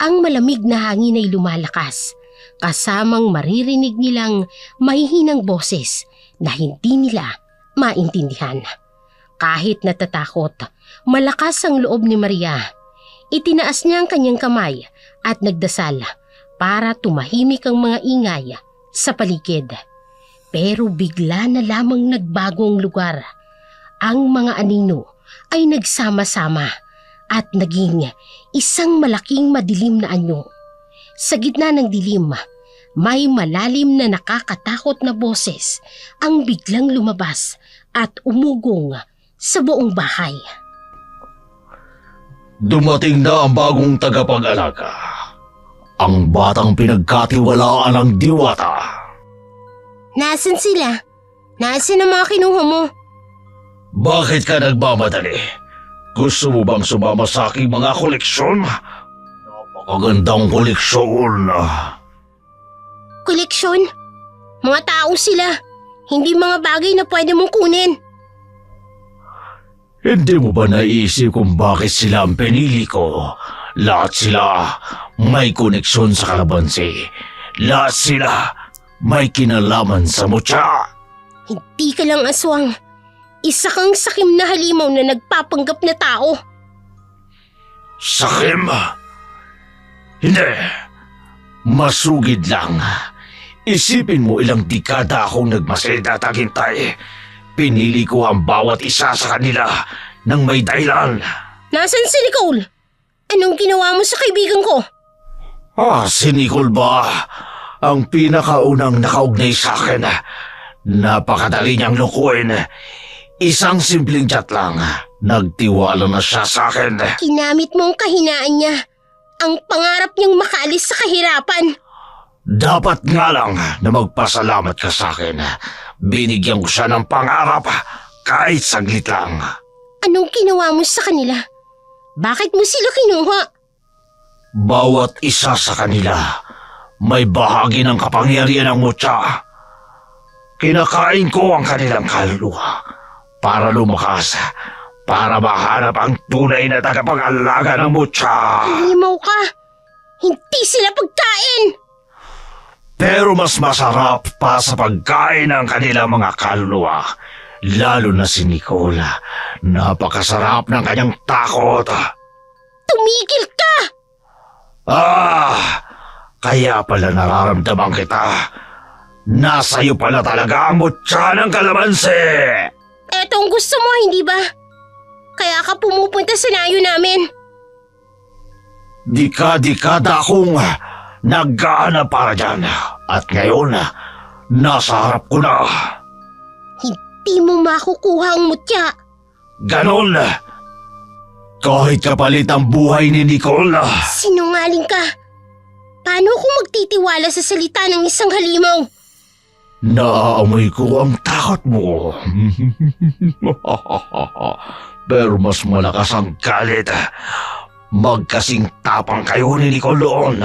Ang malamig na hangin ay lumalakas, kasamang maririnig nilang mahihinang boses na hindi nila maintindihan. Kahit natatakot, malakas ang loob ni Maria. Itinaas niya ang kanyang kamay at nagdasal para tumahimik ang mga ingay sa paligid. Pero bigla na lamang nagbago ang lugar. Ang mga anino ay nagsama-sama at naging isang malaking madilim na anyo. Sa gitna ng dilim, may malalim na nakakatakot na boses ang biglang lumabas at umugong sa buong bahay. Dumating na ang bagong tagapag-alaga. Ang batang pinagkatiwalaan ng diwata. Nasaan sila? Nasaan ang mga kinuha mo? Bakit ka nagmamadali? Gusto mo bang sumama sa aking mga koleksyon? Napakagandang koleksyon. Koleksyon? Mga tao sila. Hindi mga bagay na pwede mong kunin. Hindi mo ba naisip kung bakit sila ang pinili ko? Lahat sila may koneksyon sa kalabansi. Lahat sila may kinalaman sa mutya. Hindi ka lang aswang. Isa kang sakim na halimaw na nagpapanggap na tao. Sakim? Hindi. Masugid lang. Isipin mo ilang dekada akong nagmasid at naghintay. Pinili ko ang bawat isa sa kanila nang may dahilan. Nasaan si Nicole? Anong ginawa mo sa kaibigan ko? Si Nicole ba? Ang pinakaunang nakaugnay sa akin. Napakadali niyang lukuin. Isang simpleng chat lang. Nagtiwala na siya sa akin. Kinamit mo ang kahinaan niya. Ang pangarap niyang makaalis sa kahirapan. Dapat nga lang na magpasalamat ka sa akin. Binigyan ko siya ng pangarap kahit saglit lang. Anong ginawa mo sa kanila? Bakit mo sila kinuha? Bawat isa sa kanila may bahagi ng kapangyarihan ng mutya. Kinakain ko ang kanilang kaluluwa para lumakas, para mahanap ang tunay na tagapag-alaga ng mutya. Halimaw ka! Hindi sila pagkain! Pero mas masarap pa sa pagkain ng kanilang mga kaluluwa. Lalo na si Nicola. Napakasarap ng kanyang takot. Tumigil ka! Kaya pala nararamdaman kita. Nasa iyo pala talaga ang mutya ng kalamansi. Eto ang gusto mo, hindi ba? Kaya ka pumupunta sa nayo namin. Dika-dikada akong naghahanap para dyan. At ngayon, nasa harap ko na. Hindi mo makukuha ang mutya. Ganon. Kahit kapalit ang buhay ni Nicole. Sinungaling ka. Paano ako magtitiwala sa salita ng isang halimaw? Naaamoy ko ang takot mo. Pero mas malakas ang galit. Magkasing tapang kayo ni Nicole doon.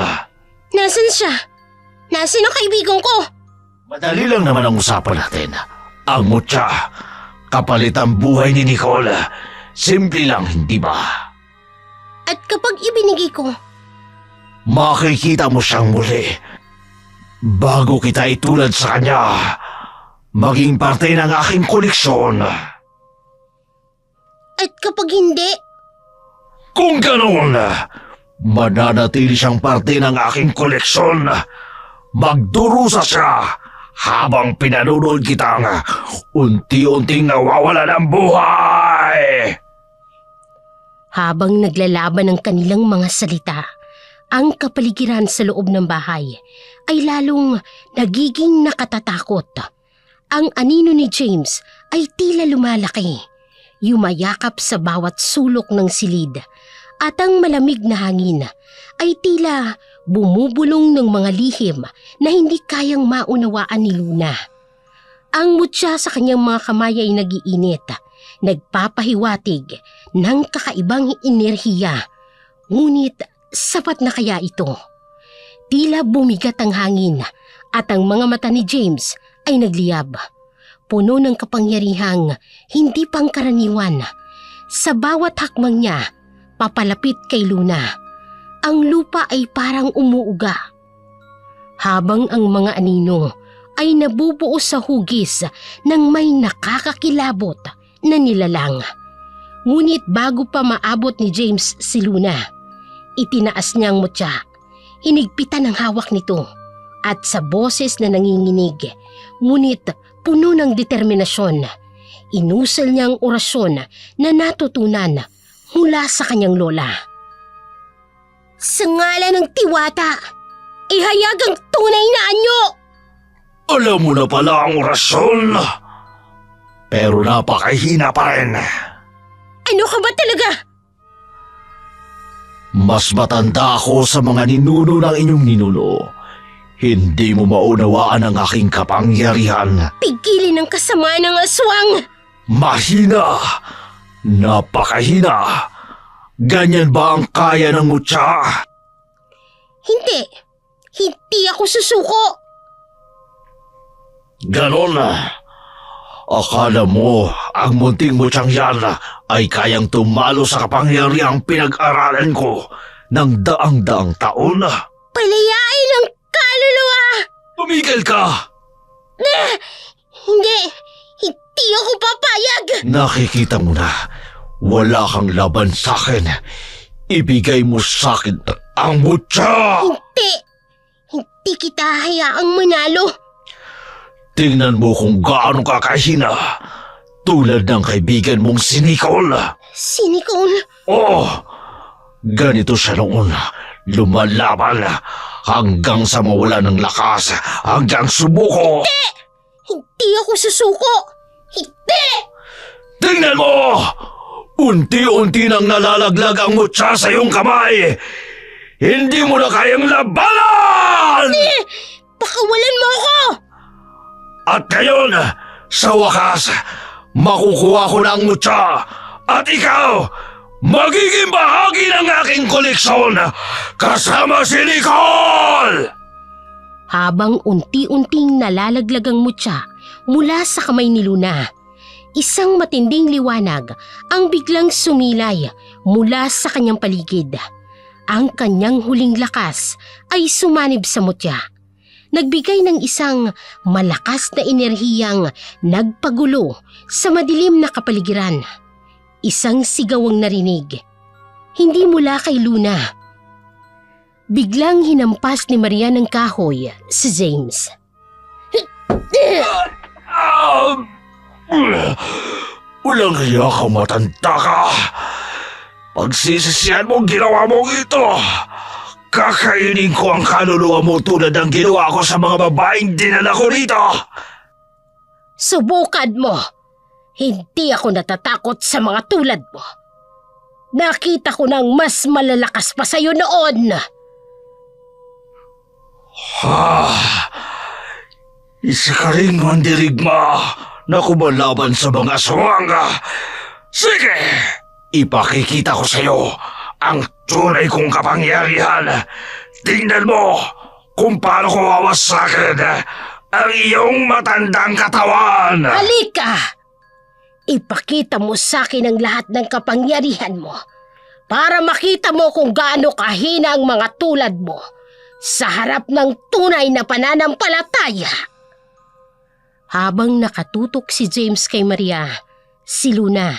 Nasaan siya? Nasaan ang kaibigan ko? Madali lang naman ang usapan natin. Ang mutya, kapalit ang buhay ni Nicole. Simple lang, hindi ba? At kapag ibinigay ko, Makikita mo siyang muli. Bago kita itulad sa kanya, maging parte ng aking koleksyon. at kapag hindi, Kung ganoon, mananatili siyang parte ng aking koleksyon. Magdurusa siya habang pinanonood kitang unti-unting nawawala ng buhay. habang naglalaban ang kanilang mga salita, ang kapaligiran sa loob ng bahay ay lalong nagiging nakatatakot. Ang anino ni James ay tila lumalaki, yumayakap sa bawat sulok ng silid, at ang malamig na hangin ay tila bumubulong ng mga lihim na hindi kayang maunawaan ni Luna. Ang mutya sa kanyang mga kamay ay nagiinit, nagpapahiwatig ng kakaibang enerhiya. Ngunit sapat na kaya ito? Tila bumigat ang hangin at ang mga mata ni James ay nagliyab. Puno ng kapangyarihang hindi pangkaraniwan. Sa bawat hakbang niya, papalapit kay Luna, ang lupa ay parang umuuga. Habang ang mga anino ay nabubuo sa hugis ng may nakakakilabot na nilalang. Ngunit bago pa maabot ni James si Luna, itinaas niya ang mutya, hinigpitan ang hawak nito, at sa boses na nanginginig, ngunit puno ng determinasyon, inusal niya ang orasyon na natutunan mula sa kanyang lola. Sa ngalan ng tiwata, ihayag ang tunay na anyo! Alam mo na pala ang orasyon, pero napakahina pa rin. Ano ka ba talaga? Mas matanda ako sa mga ninuno ng inyong ninuno. Hindi mo maunawaan ang aking kapangyarihan. Pigilin ang kasamaan ng aswang! Mahina! Napakahina! Ganyan ba ang kaya ng mutya? Hindi! Hindi ako susuko! Ganon. Akala mo ang munting mutyang yan ay kayang tumalo sa kapangyarihang pinag-aralan ko ng daang-daang taon? Palayain ang kaluluwa! Tumigil ka! Hindi! Hindi ako papayag! Nakikita mo na, wala kang laban sa akin. Ibigay mo sa akin ang mutya! Hindi! Hindi kita hayaang manalo! Tingnan mo kung gaano ka kahina, tulad ng kaibigan mong si Nicole. Si Nicole! Oo, ganito siya noon. Lumalaban hanggang sa mawala ng lakas, hanggang subuko. Hindi ako susuko! Hindi! Tingnan mo! Unti-unti nang nalalaglag ang mutya sa iyong kamay. Hindi mo na kayang labanan! Pakawalan mo ako! At ngayon, sa wakas, makukuha ko na ang mutya. At ikaw, magiging bahagi ng aking koleksyon kasama si Nicole! Habang unti-unting nalalaglag ang mutya mula sa kamay ni Luna, isang matinding liwanag ang biglang sumilay mula sa kanyang paligid. Ang kanyang huling lakas ay sumanib sa mutya. Nagbigay ng isang malakas na enerhiyang nagpagulo sa madilim na kapaligiran. Isang sigawang narinig. Hindi mula kay Luna. Biglang hinampas ni Maria ng kahoy si James. Walang hiya ka, matanda ka. Pagsisisihan mong ginawa mong ito. Kakainin ko ang kaluluwa mo tulad ng ginawa ko sa mga babaeng dinala ko rito. Subukan mo. Hindi ako natatakot sa mga tulad mo. Nakita ko ng mas malalakas pa sa'yo noon. Isa ka ring mandirigma na kumalaban sa mga aswang. Sige, ipakikita ko sa iyo ang tunay kong kapangyarihan. Tingnan mo kung paano ko wawasakin ang iyong matandang katawan. Halika! Ipakita mo sa akin ang lahat ng kapangyarihan mo para makita mo kung gaano kahina ang mga tulad mo sa harap ng tunay na pananampalataya. Habang nakatutok si James kay Maria, si Luna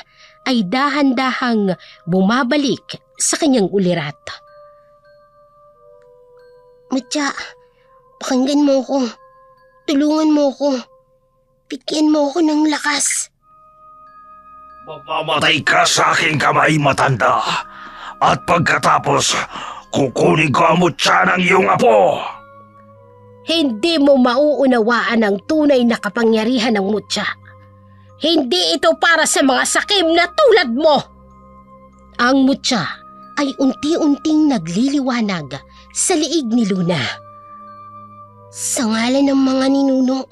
ay dahan-dahang bumabalik sa kanyang ulirat. Mutya, pakinggan mo ko. Tulungan mo ko. Bigyan mo ko ng lakas. Mamamatay ka sa aking kamay, matanda. At pagkatapos, kukunin ko ang mutya ng iyong apo. Hindi mo mauunawaan ang tunay na kapangyarihan ng mutya. Hindi ito para sa mga sakim na tulad mo. Ang mutya ay unti-unting nagliliwanag sa liig ni Luna. Sa ngalan ng mga ninuno,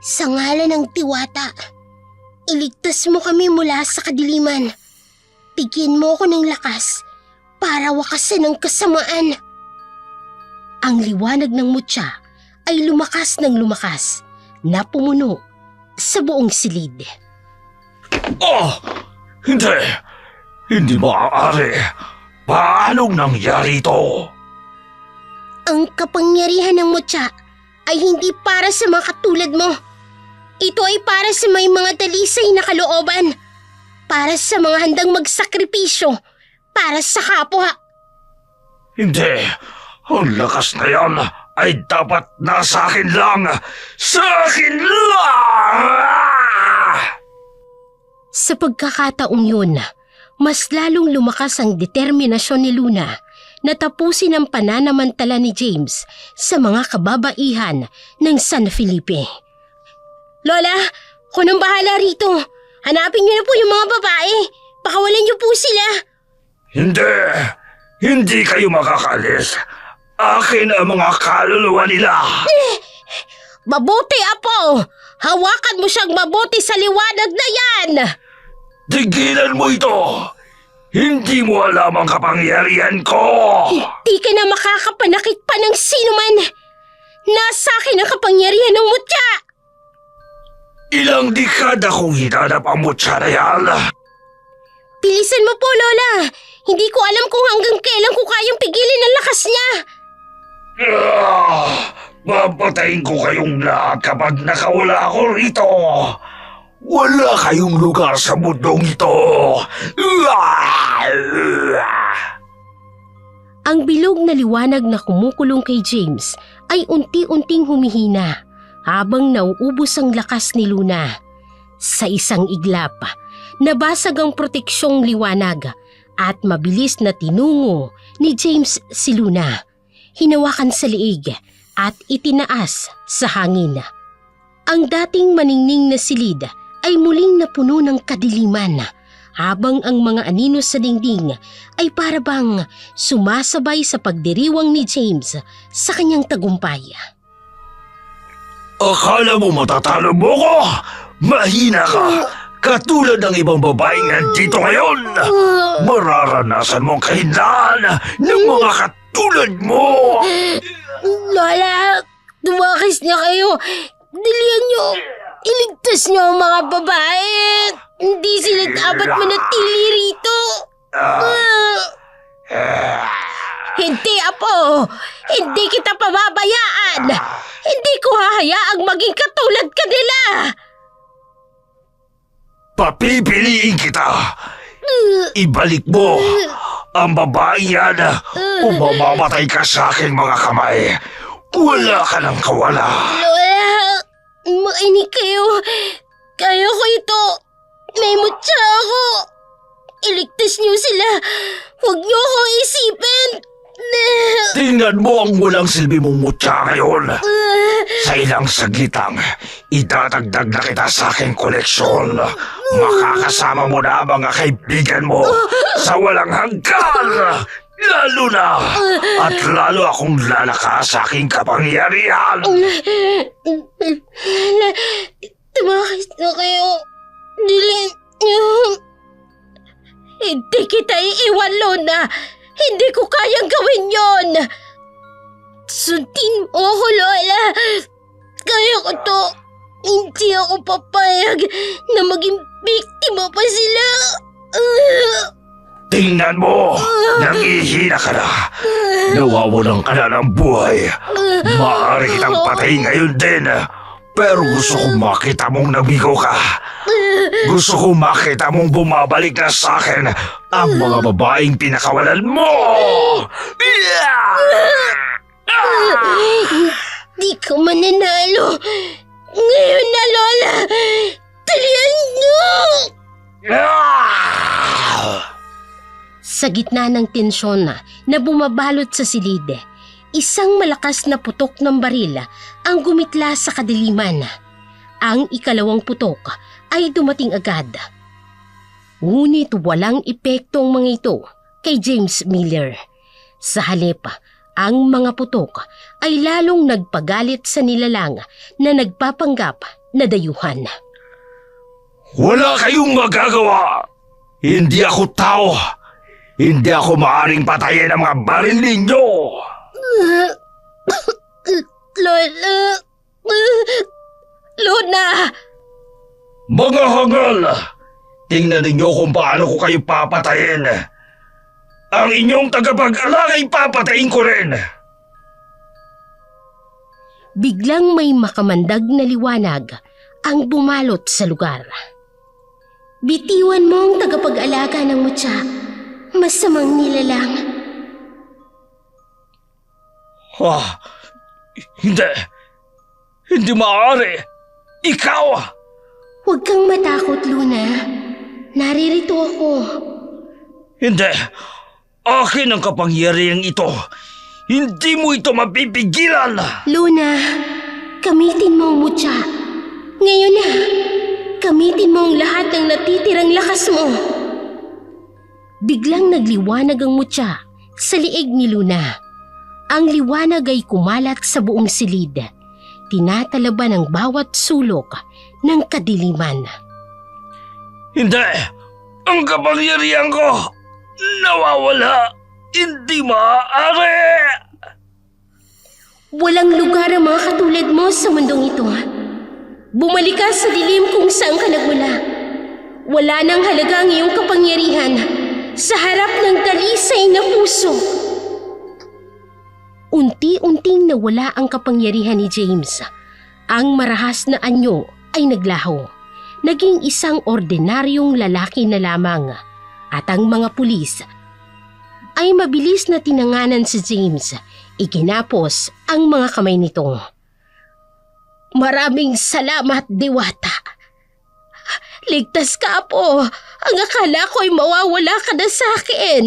sa ngalan ng tiwata, iligtas mo kami mula sa kadiliman. Bigyan mo ko ng lakas para wakasan ang kasamaan. Ang liwanag ng mutya ay lumakas ng lumakas na pumuno sa buong silid. Oh! Hindi! Hindi maaari! Paanong nangyari ito? Ang kapangyarihan ng mutya ay hindi para sa mga katulad mo. Ito ay para sa may mga dalisay na kalooban. Para sa mga handang magsakripisyo. Para sa kapwa. Hindi! Ang lakas na yan ay dapat nasa akin lang! Sa akin lang! Sa pagkakataong yun, mas lalong lumakas ang determinasyon ni Luna na tapusin ang pananamantala ni James sa mga kababaihan ng San Felipe. Lola, ako nang bahala rito. Hanapin niyo na po yung mga babae. Pakawalan niyo po sila. Hindi! Hindi kayo makakalis. Akin ang mga kaluluwa nila. Mabuti, Apo! Hawakan mo siyang mabuti sa liwanag na yan! Tigilan mo ito! Hindi mo alam ang kapangyarihan ko! Di ka na makakapanakit pa ng sino man! Nasa akin ang kapangyarihan ng mutya! Ilang dekada kong hinanap ang mutya na yan. Bilisan mo po, Lola! Hindi ko alam kung hanggang kailan ko kayang pigilin ang lakas niya! Papatayin ko kayong lahat kapag nakawala ako rito! Wala kayong lugar sa mundong ito! Ang bilog na liwanag na kumukulong kay James ay unti-unting humihina habang nauubos ang lakas ni Luna. Sa isang iglap, nabasag ang proteksyong liwanag at mabilis na tinungo ni James si Luna. Hinawakan sa liig at itinaas sa hangin. Ang dating maningning na silid ay muling napuno ng kadiliman habang ang mga anino sa dingding ay parabang sumasabay sa pagdiriwang ni James sa kanyang tagumpay. Akala mo matatalo mo ko? Mahina ka! Katulad ng ibang babaeng nandito ngayon! Mararanasan mong kahinaan ng mga katulad mo! Lola, tumakas na kayo. Dalihan niyo. Iligtas niyo ang mga babae. Hindi sila dapat manatili rito. Hindi, Apo. Hindi kita pababayaan. Hindi ko hahayaang maging katulad kanila. Papipiliin kita! Ibalik mo ang babae yan o mamamatay ka sa aking mga kamay. Wala ka ng kawala. Lola, mainig kayo. Kaya ko ito. May mutya ako. Iligtas niyo sila. Huwag niyo akong isipin. Tingnan mo ang walang silbi mong mutya ngayon. Sa ilang sagitang, idadagdag na kita sa aking koleksyon. Makakasama mo na ang mga kaibigan mo sa walang hanggan. Lalo na at lalo akong lalakas sa aking kapangyarihan. Tumakas maiiwan, Luna. Hindi ko kayang gawin yon. Sundin mo ako, Lola. Kaya ko to. Hindi ako papayag na maging biktima pa sila. Tingnan mo! Nangihina ka na! Nawawalan ka na ng buhay! Maaari kitang patay ngayon din! Pero gusto kong makita mong nabigo ka! Gusto kong makita mong bumabalik na sa akin ang mga babaeng pinakawalan mo! Di ka mananalo. Ngayon na, Lola. Talian niyo! Sa gitna ng tensyon na bumabalot sa silid, isang malakas na putok ng baril ang gumitla sa kadiliman. Ang ikalawang putok ay dumating agad. Ngunit walang epekto ang mga ito kay James Miller. Sa halip, ang mga putok ay lalong nagpagalit sa nilalang na nagpapanggap na dayuhan. Wala kayong magagawa! Hindi ako tao! Hindi ako maaaring patayin ang mga baril ninyo! Lola! Luna! Mga hangal! Tingnan ninyo kung paano ko kayo papatayin. Ang inyong tagapag-alagay papatayin ko rin! Biglang may makamandag na liwanag ang bumalot sa lugar. Bitiwan mo ang tagapag-alaga ng mutya. Masamang nilalang. Hindi. Hindi maaari. Ikaw! Huwag kang matakot, Luna. Naririto ako. Hindi. Akin ang kapangyarihang ito. Hindi mo ito mapipigilan. Luna, gamitin mo ang mutya. Ngayon na. Gamitin mo ang lahat ng natitirang lakas mo. Biglang nagliwanag ang mutya sa liig ni Luna. Ang liwanag ay kumalat sa buong silid. Tinatalaban ang bawat sulok ng kadiliman. Hindi! Ang kapangyarihan ko! Nawawala! Hindi maaari! Walang lugar ang mga katulad mo sa mundong ito. Bumalik ka sa dilim kung saan ka nagmula. Wala nang halaga ang iyong kapangyarihan sa harap ng dalisay na puso. Unti-unting nawala ang kapangyarihan ni James. Ang marahas na anyo ay naglaho. Naging isang ordinaryong lalaki na lamang. At ang mga pulis ay mabilis na tinanganan si James. Ikinapos ang mga kamay nito. Maraming salamat, Diwata. Ligtas ka po. Ang akala ko ay mawawala ka na sa akin.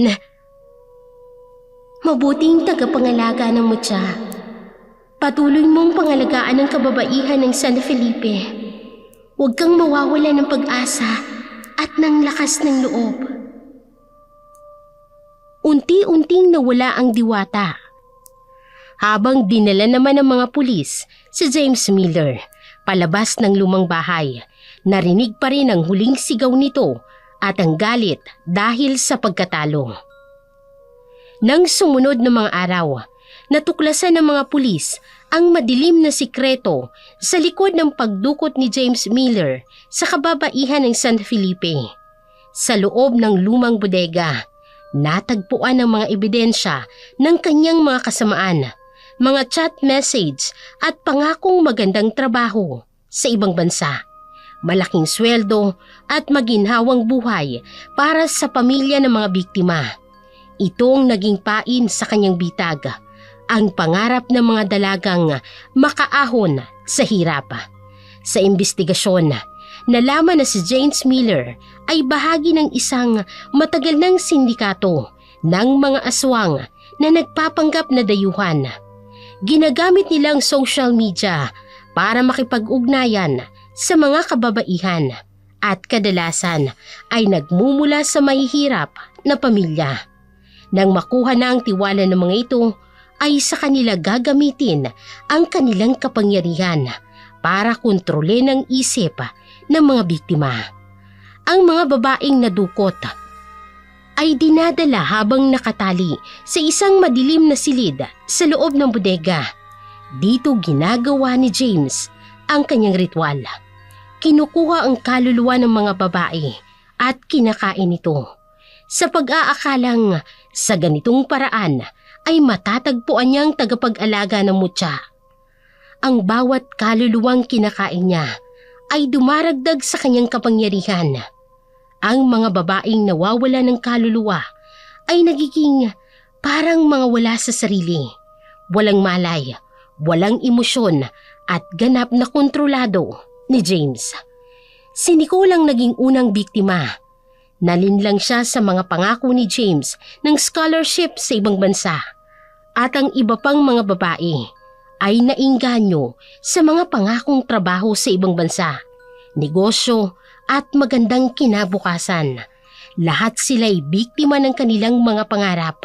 Mabuting tagapangalaga ng mutya. Patuloy mong pangalagaan ang kababaihan ng San Felipe. Huwag kang mawawala ng pag-asa at ng lakas ng loob. Unti-unting nawala ang Diwata. Habang dinala naman ng mga pulis si James Miller palabas ng lumang bahay, narinig pa rin ang huling sigaw nito at ang galit dahil sa pagkatalo. Nang sumunod na mga araw, natuklasan ng mga pulis ang madilim na sikreto sa likod ng pagdukot ni James Miller sa kababaihan ng San Felipe. Sa loob ng lumang bodega, natagpuan ang mga ebidensya ng kanyang mga kasamaan, mga chat message at pangakong magandang trabaho sa ibang bansa, malaking sweldo at maginhawang buhay para sa pamilya ng mga biktima. Ito ang naging pain sa kanyang bitag, ang pangarap ng mga dalagang makaahon sa hirap. Sa imbestigasyon, nalaman na si James Miller ay bahagi ng isang matagal ng sindikato ng mga aswang na nagpapanggap na dayuhan. Ginagamit nilang social media para makipag-ugnayan sa mga kababaihan at kadalasan ay nagmumula sa mahihirap na pamilya. Nang makuha na ang tiwala ng mga ito, ay sa kanila gagamitin ang kanilang kapangyarihan para kontrolin ang isip ng mga biktima. Ang mga babaeng nadukot ay dinadala habang nakatali sa isang madilim na silid sa loob ng bodega. Dito ginagawa ni James ang kanyang ritual. Kinukuha ang kaluluwa ng mga babae at kinakain ito. Sa pag-aakalang sa ganitong paraan ay matatagpuan niyang tagapag-alaga ng mutya. Ang bawat kaluluwang kinakain niya ay dumaragdag sa kanyang kapangyarihan. Ang mga babaeng nawawala ng kaluluwa ay nagiging parang mga wala sa sarili. Walang malay, walang emosyon at ganap na kontrolado ni James. Si Nicole ang naging unang biktima. Nalinlang siya sa mga pangako ni James ng scholarship sa ibang bansa. At ang iba pang mga babae ay nainganyo sa mga pangakong trabaho sa ibang bansa, negosyo at magandang kinabukasan. Lahat sila'y biktima ng kanilang mga pangarap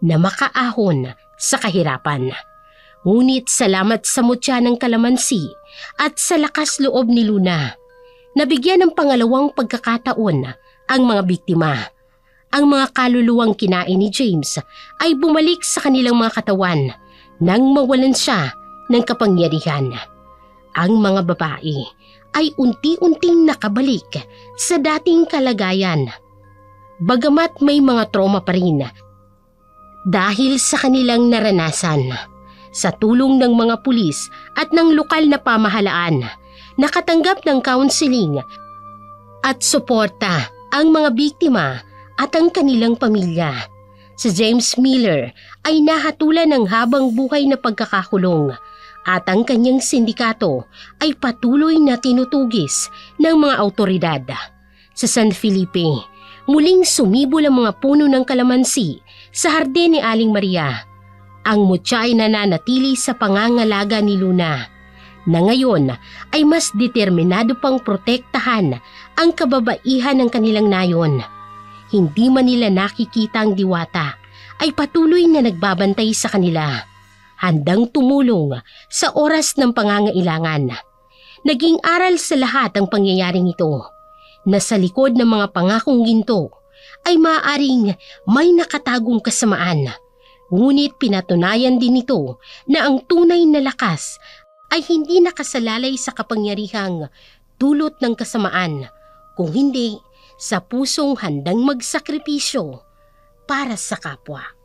na makaahon sa kahirapan. Ngunit salamat sa mutya ng kalamansi at sa lakas loob ni Luna, nabigyan ng pangalawang pagkakataon ang mga biktima. Ang mga kaluluwang kinain ni James ay bumalik sa kanilang mga katawan nang mawalan siya ng kapangyarihan. Ang mga babae ay unti-unting nakabalik sa dating kalagayan. Bagamat may mga trauma pa rin dahil sa kanilang naranasan. Sa tulong ng mga pulis at ng lokal na pamahalaan, nakatanggap ng counseling at suporta ang mga biktima at ang kanilang pamilya. Si James Miller ay nahatulan ng habang buhay na pagkakakulong at ang kanyang sindikato ay patuloy na tinutugis ng mga autoridad. Sa San Felipe, muling sumibol ang mga puno ng kalamansi sa hardin ni Aling Maria. Ang mutya ay nananatili sa pangangalaga ni Luna, na ngayon ay mas determinado pang protektahan ang kababaihan ng kanilang nayon. Hindi man nila nakikita ang diwata, ay patuloy na nagbabantay sa kanila, handang tumulong sa oras ng pangangailangan. Naging aral sa lahat ang pangyayaring ito, na sa likod ng mga pangakong ginto ay maaaring may nakatagong kasamaan. Ngunit pinatunayan din nito na ang tunay na lakas ay hindi nakasalalay sa kapangyarihang dulot ng kasamaan, kung hindi sa pusong handang magsakripisyo para sa kapwa.